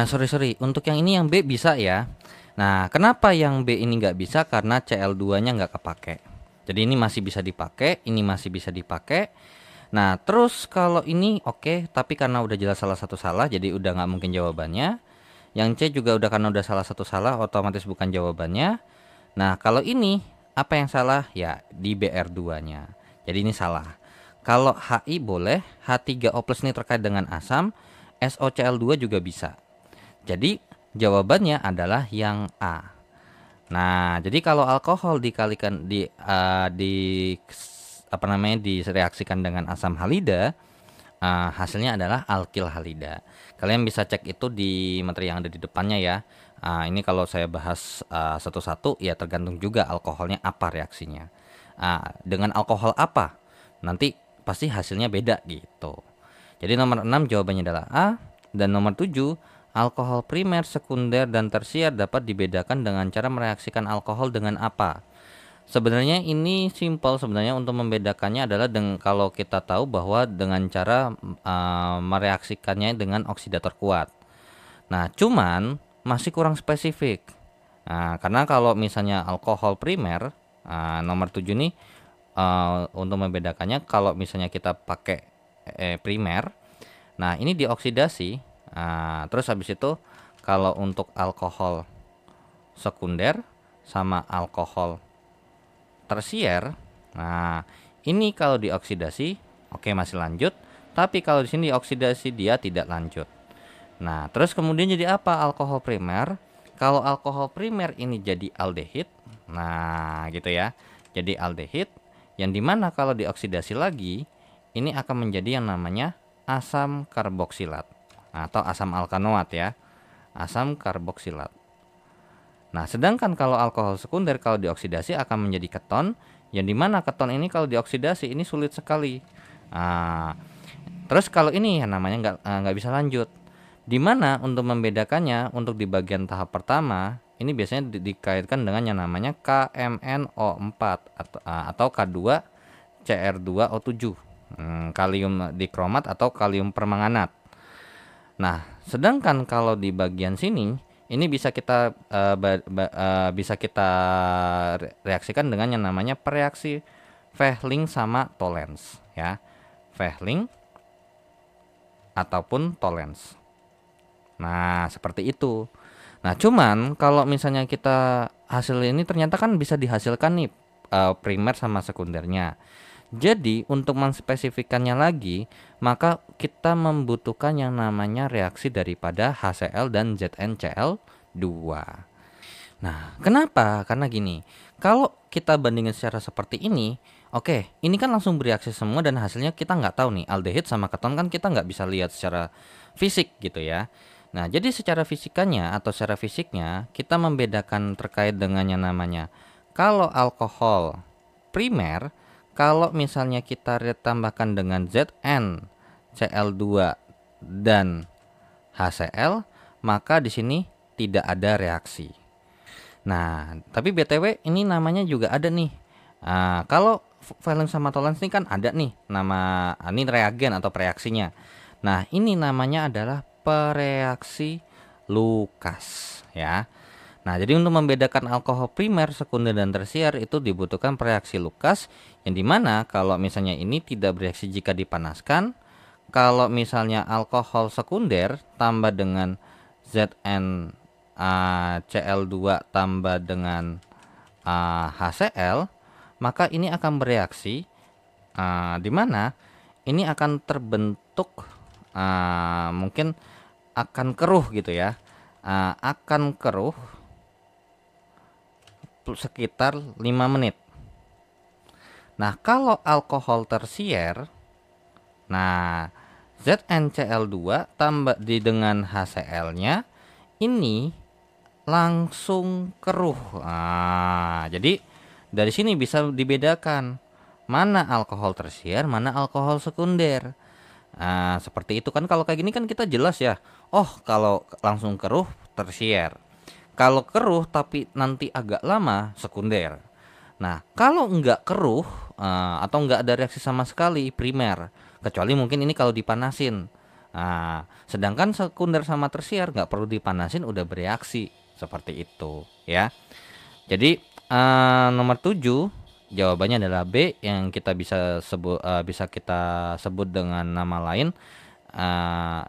Sorry. Untuk yang ini yang B bisa ya. Nah, kenapa yang B ini nggak bisa? Karena Cl2-nya nggak kepake. Jadi ini masih bisa dipakai, ini masih bisa dipakai. Nah, terus kalau ini oke, tapi karena udah jelas salah satu salah, jadi udah nggak mungkin jawabannya. Yang C juga udah karena udah salah satu salah, otomatis bukan jawabannya. Nah, kalau ini apa yang salah? Ya, di BR2-nya. Jadi ini salah. Kalau HI boleh, H3O+ ini terkait dengan asam, SOCl2 juga bisa. Jadi jawabannya adalah yang A. Nah, jadi kalau alkohol dikalikan direaksikan dengan asam halida, hasilnya adalah alkil halida. Kalian bisa cek itu di materi yang ada di depannya ya. Ini kalau saya bahas satu-satu ya tergantung juga alkoholnya apa reaksinya. Dengan alkohol apa? Nanti pasti hasilnya beda gitu. Jadi nomor 6 jawabannya adalah A. Dan nomor 7, alkohol primer, sekunder, dan tersier dapat dibedakan dengan cara mereaksikan alkohol dengan apa? Sebenarnya ini simpel sebenarnya untuk membedakannya adalah kalau kita tahu bahwa dengan cara mereaksikannya dengan oksidator kuat. Nah, cuman masih kurang spesifik. Karena kalau misalnya alkohol primer nomor 7 nih untuk membedakannya kalau misalnya kita pakai primer. Nah, ini dioksidasi. Terus habis itu kalau untuk alkohol sekunder sama alkohol tersier, nah ini kalau dioksidasi oke masih lanjut, tapi kalau di sini dioksidasi dia tidak lanjut. Nah, terus kemudian jadi apa alkohol primer? Kalau alkohol primer ini jadi aldehid, nah gitu ya, jadi aldehid yang dimana kalau dioksidasi lagi ini akan menjadi yang namanya asam karboksilat atau asam alkanoat ya, asam karboksilat. Nah, sedangkan kalau alkohol sekunder kalau dioksidasi akan menjadi keton, yang dimana keton ini kalau dioksidasi ini sulit sekali. Terus kalau ini ya namanya nggak bisa lanjut. Dimana untuk membedakannya untuk di bagian tahap pertama ini biasanya dikaitkan dengan yang namanya KMNO4 atau K2CR2O7, kalium dikromat atau kalium permanganat. Nah, sedangkan kalau di bagian sini ini bisa kita reaksikan dengan yang namanya pereaksi Fehling sama Tollens ya. Fehling ataupun Tollens. Nah, seperti itu. Nah, cuman kalau misalnya kita hasil ini ternyata kan bisa dihasilkan nih primer sama sekundernya. Jadi untuk menspesifikannya lagi, maka kita membutuhkan yang namanya reaksi daripada HCl dan ZnCl2. Nah, kenapa? Karena gini, kalau kita bandingin secara seperti ini, oke, ini kan langsung bereaksi semua dan hasilnya kita nggak tahu nih, aldehid sama keton kan kita nggak bisa lihat secara fisik gitu ya. Nah, jadi secara fisikanya atau secara fisiknya kita membedakan terkait dengan yang namanya kalau alkohol primer, kalau misalnya kita tambahkan dengan ZnCl2 dan HCl, maka di sini tidak ada reaksi. Nah, tapi BTW ini namanya juga ada nih. Kalau Valence sama Tollens ini kan ada nih nama ini reagen atau reaksinya. Nah, ini namanya adalah pereaksi Lucas ya. Nah, jadi untuk membedakan alkohol primer, sekunder, dan tersier itu dibutuhkan reaksi Lucas yang dimana kalau misalnya ini tidak bereaksi jika dipanaskan. Kalau misalnya alkohol sekunder tambah dengan ZnCl2 tambah dengan HCl, maka ini akan bereaksi di mana ini akan terbentuk mungkin akan keruh gitu ya, akan keruh sekitar 5 menit. Nah, kalau alkohol tersier, nah ZnCl2 tambah dengan HCl-nya ini langsung keruh. Jadi dari sini bisa dibedakan mana alkohol tersier, mana alkohol sekunder. Seperti itu kan, kalau kayak gini kan kita jelas ya. Oh, kalau langsung keruh tersier. Kalau keruh tapi nanti agak lama sekunder. Nah, kalau enggak keruh atau enggak ada reaksi sama sekali primer, kecuali mungkin ini kalau dipanasin. Sedangkan sekunder sama tersier nggak perlu dipanasin udah bereaksi seperti itu ya. Jadi nomor 7 jawabannya adalah B, yang kita bisa kita sebut dengan nama lain,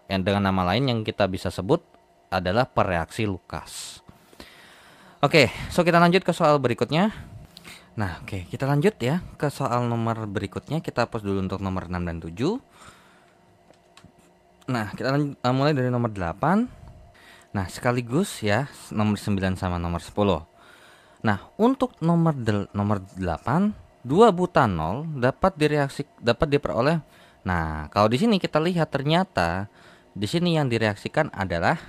yang kita bisa sebut adalah pereaksi Lucas. Oke, so kita lanjut ke soal berikutnya. Nah, oke, kita lanjut ya ke soal nomor berikutnya. Kita hapus dulu untuk nomor 6 dan 7. Nah, kita mulai dari nomor 8. Nah, sekaligus ya nomor 9 sama nomor 10. Nah, untuk nomor 8, 2 butanol dapat diperoleh. Nah, kalau di sini kita lihat ternyata di sini yang direaksikan adalah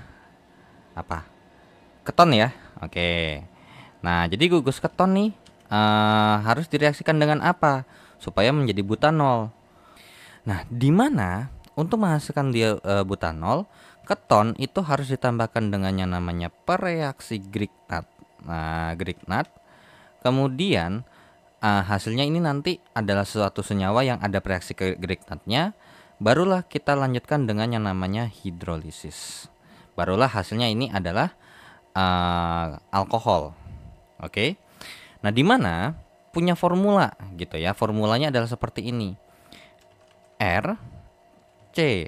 apa? Keton ya. Oke. Nah, jadi gugus keton nih harus direaksikan dengan apa supaya menjadi butanol. Nah, di mana untuk menghasilkan butanol, keton itu harus ditambahkan dengan yang namanya pereaksi Grignard. Nah, Grignard. Kemudian hasilnya ini nanti adalah suatu senyawa yang ada reaksi Grignardnya. Barulah kita lanjutkan dengan yang namanya hidrolisis. Barulah hasilnya ini adalah alkohol. Oke. Nah, di mana punya formula gitu ya. Formulanya adalah seperti ini. R C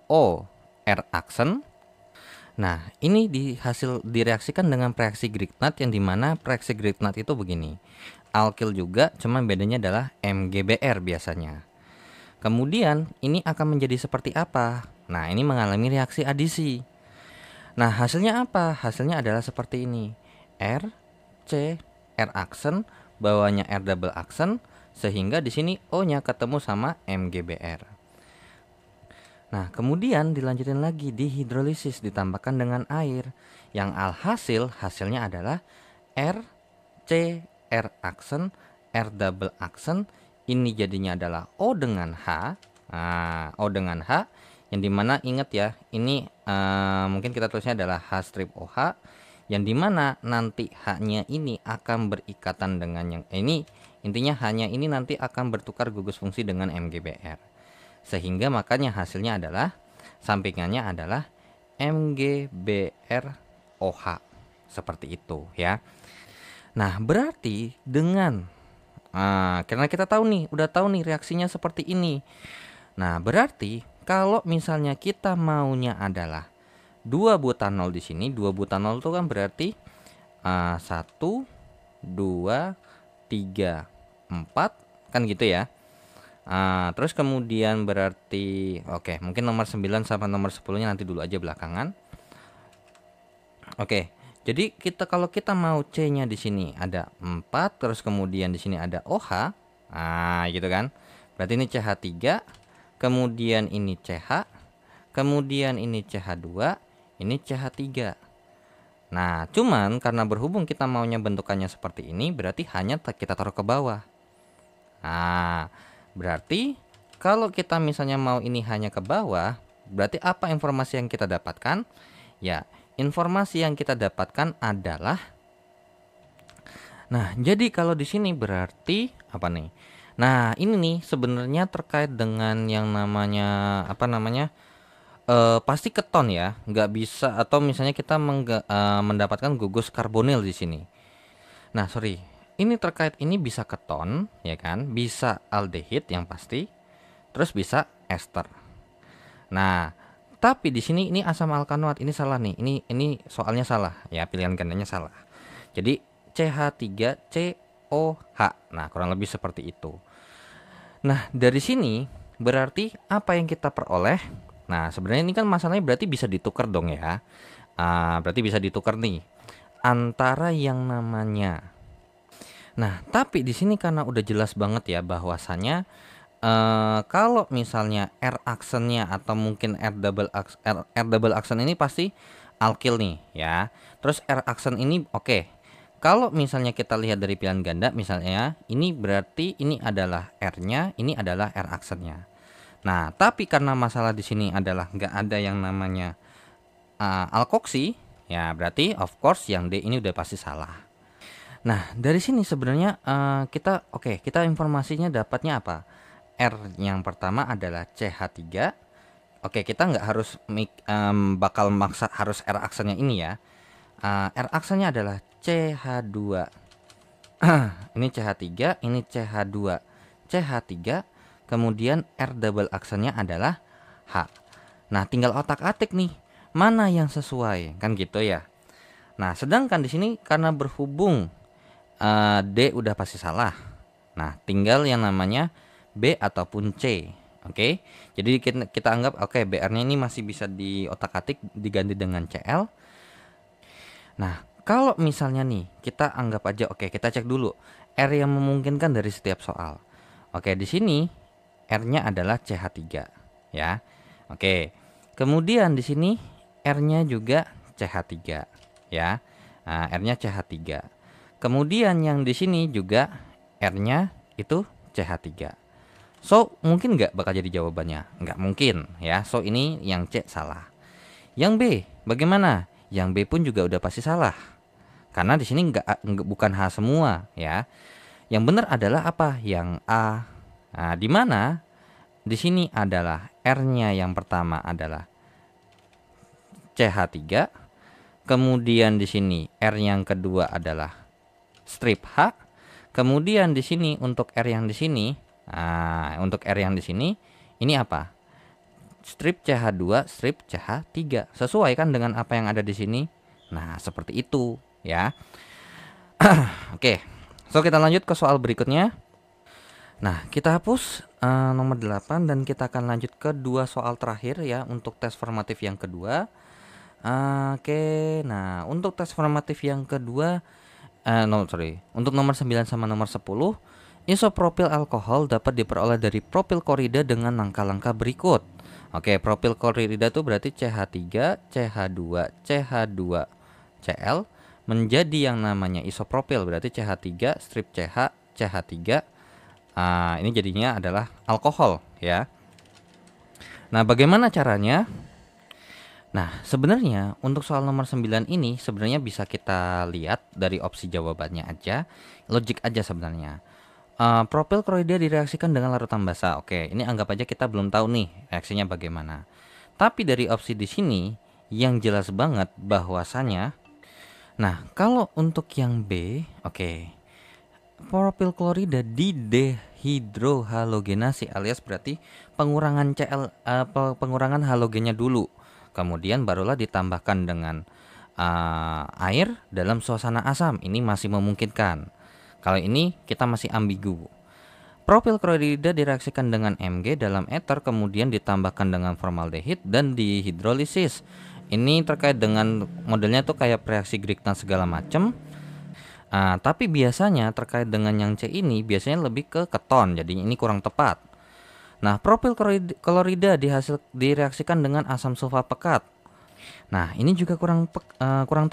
O R aksen. Nah, ini direaksikan dengan reaksi Grignard, yang dimana reaksi Grignard itu begini. Alkil juga, cuma bedanya adalah MgBr biasanya. Kemudian ini akan menjadi seperti apa? Nah, ini mengalami reaksi adisi. Nah, hasilnya apa? Hasilnya adalah seperti ini. R C R aksen, bawahnya R double aksen, sehingga di sini O-nya ketemu sama MgBr. Nah, kemudian dilanjutin lagi di hidrolisis, ditambahkan dengan air, yang hasilnya adalah R C R aksen, R double aksen. Ini jadinya adalah O dengan H. O dengan H, yang dimana ingat ya, ini mungkin kita tulisnya adalah H strip OH, yang dimana nanti H-nya ini akan berikatan dengan yang ini. Intinya H-nya ini nanti akan bertukar gugus fungsi dengan MgBr, sehingga makanya hasilnya adalah sampingannya adalah MgBrOH, seperti itu ya. Nah, berarti dengan karena kita udah tahu nih reaksinya seperti ini. Nah, berarti kalau misalnya kita maunya adalah 2 butanol di sini, 2 butanol itu kan berarti 1 2 3 4 kan gitu ya. Terus kemudian berarti oke, mungkin nomor 9 sama nomor 10-nya nanti dulu aja belakangan. Oke. Jadi kalau kita mau C-nya di sini ada 4, terus kemudian di sini ada OH. Gitu kan. Berarti ini CH3, kemudian ini CH, kemudian ini CH2, ini CH3. Nah, cuman karena berhubung kita maunya bentukannya seperti ini, berarti hanya kita taruh ke bawah. Berarti kalau kita misalnya mau ini hanya ke bawah, berarti apa informasi yang kita dapatkan? Ya, informasi yang kita dapatkan adalah, nah, jadi kalau di sini berarti apa nih? Nah, ini nih sebenarnya terkait dengan yang namanya pasti keton ya, nggak bisa, atau misalnya kita mendapatkan gugus karbonil di sini. Nah, sorry, ini terkait ini bisa keton ya kan, bisa aldehid yang pasti, terus bisa ester. Nah, tapi di sini ini asam alkanoat, ini salah nih. Ini soalnya salah ya, pilihan gandanya salah. Jadi CH3COH. Nah, kurang lebih seperti itu. Nah, dari sini berarti apa yang kita peroleh? Nah, sebenarnya ini kan masalahnya berarti bisa ditukar dong ya. Berarti bisa ditukar nih antara yang namanya. Nah, tapi di sini karena udah jelas banget ya bahwasanya kalau misalnya R aksennya atau mungkin R double aksen ini pasti alkil nih ya. Terus R aksen ini oke. Kalau misalnya kita lihat dari pilihan ganda misalnya, ini berarti ini adalah R-nya, ini adalah R aksennya. Nah, tapi karena masalah di sini adalah nggak ada yang namanya alkoksi, ya berarti of course yang D ini udah pasti salah. Nah, dari sini sebenarnya kita informasinya dapatnya apa? R yang pertama adalah CH3. Oke, kita nggak harus bakal maksa harus R aksennya ini ya. R aksennya adalah CH2. Ini CH3, ini CH2. CH3, kemudian R double aksennya adalah H. Nah, tinggal otak-atik nih, mana yang sesuai, kan gitu ya. Nah, sedangkan di sini karena berhubung D udah pasti salah. Nah, tinggal yang namanya B ataupun C. Oke. Jadi kita anggap oke, BR-nya ini masih bisa di otak-atik diganti dengan CL. Nah, kalau misalnya nih kita anggap aja kita cek dulu R yang memungkinkan dari setiap soal. Oke, di sini R-nya adalah CH3 ya. Oke. Kemudian di sini R-nya juga CH3 ya. Nah, R-nya CH3. Kemudian yang di sini juga R-nya itu CH3. So, mungkin nggak bakal jadi jawabannya? Nggak mungkin ya. So, ini yang C salah. Yang B, bagaimana? Yang B pun juga udah pasti salah. Karena di sini bukan H semua ya. Yang benar adalah apa? Yang A. Nah, di mana? Di sini adalah R-nya yang pertama adalah CH3. Kemudian di sini R yang kedua adalah strip H. Kemudian di sini untuk R yang di sini, untuk R yang di sini ini apa? Strip CH2, strip CH3. Sesuai kan dengan apa yang ada di sini? Nah, seperti itu ya. Oke. So, kita lanjut ke soal berikutnya. Nah, kita hapus nomor 8 dan kita akan lanjut ke dua soal terakhir ya untuk tes formatif yang kedua. Oke, nah untuk tes formatif yang kedua untuk nomor 9 sama nomor 10, isopropil alkohol dapat diperoleh dari propil klorida dengan langkah-langkah berikut. Oke, propil klorida itu berarti CH3, CH2, CH2, Cl menjadi yang namanya isopropil, berarti CH3 strip CH, CH3. Ini jadinya adalah alkohol ya. Nah, bagaimana caranya? Nah, sebenarnya untuk soal nomor 9 ini sebenarnya bisa kita lihat dari opsi jawabannya aja. Logik aja sebenarnya. Propil klorida direaksikan dengan larutan basa. Oke, ini anggap aja kita belum tahu nih reaksinya bagaimana. Tapi dari opsi di sini yang jelas banget bahwasanya, nah kalau untuk yang B, propil klorida didehidrohalogenasi alias berarti pengurangan pengurangan halogennya dulu. Kemudian barulah ditambahkan dengan air dalam suasana asam. Ini masih memungkinkan. Kalau ini kita masih ambigu. Propil klorida direaksikan dengan Mg dalam ether kemudian ditambahkan dengan formaldehid dan dihidrolisis. Ini terkait dengan modelnya tuh kayak reaksi Grignard segala macam. Tapi biasanya terkait dengan yang C ini biasanya lebih ke keton. Jadi ini kurang tepat. Nah, propil klorida direaksikan dengan asam sulfat pekat. Nah, ini juga kurang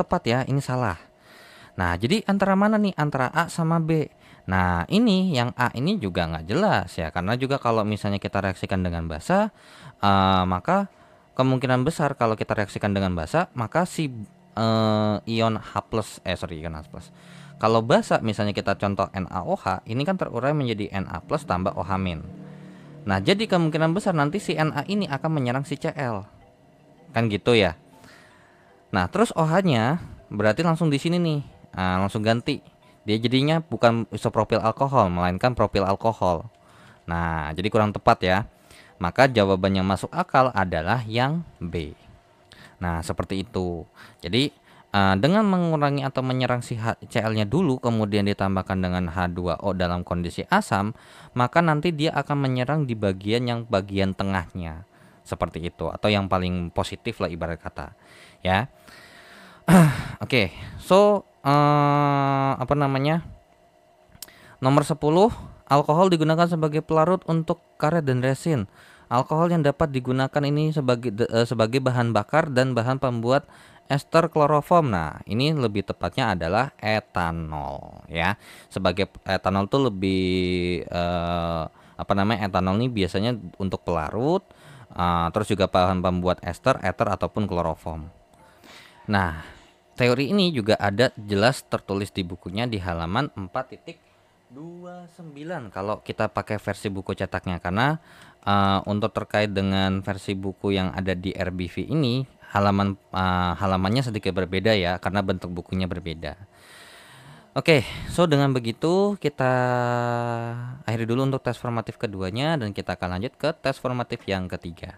tepat ya, ini salah. Nah, jadi antara mana nih? Antara A sama B. Nah, ini yang A ini juga nggak jelas ya, karena juga kalau misalnya kita reaksikan dengan basa, maka kemungkinan besar kalau kita reaksikan dengan basa, maka si ion H+, ion H+. Kalau basa misalnya kita contoh NaOH, ini kan terurai menjadi Na+ tambah OH-. Nah, jadi kemungkinan besar nanti si Na ini akan menyerang si Cl. Kan gitu ya. Nah, terus OH-nya berarti langsung di sini nih. Langsung ganti. Dia jadinya bukan isopropil alkohol, melainkan propil alkohol. Nah, jadi kurang tepat ya. Maka jawaban yang masuk akal adalah yang B. Nah, seperti itu. Jadi, dengan mengurangi atau menyerang si HCl-nya dulu, kemudian ditambahkan dengan H2O dalam kondisi asam, maka nanti dia akan menyerang di bagian tengahnya. Seperti itu, atau yang paling positif lah ibarat kata. Ya. Oke, so apa namanya? Nomor 10, alkohol digunakan sebagai pelarut untuk karet dan resin. Alkohol yang dapat digunakan ini sebagai bahan bakar dan bahan pembuat ester kloroform. Nah, ini lebih tepatnya adalah etanol ya. Sebagai etanol tuh lebih apa namanya? Etanol ini biasanya untuk pelarut, terus juga bahan pembuat ester, ether ataupun kloroform. Nah, teori ini juga ada jelas tertulis di bukunya di halaman 4.29 kalau kita pakai versi buku cetaknya, karena untuk terkait dengan versi buku yang ada di RBV ini halamannya sedikit berbeda ya, karena bentuk bukunya berbeda. Oke, so dengan begitu kita akhiri dulu untuk tes formatif keduanya dan kita akan lanjut ke tes formatif yang ketiga.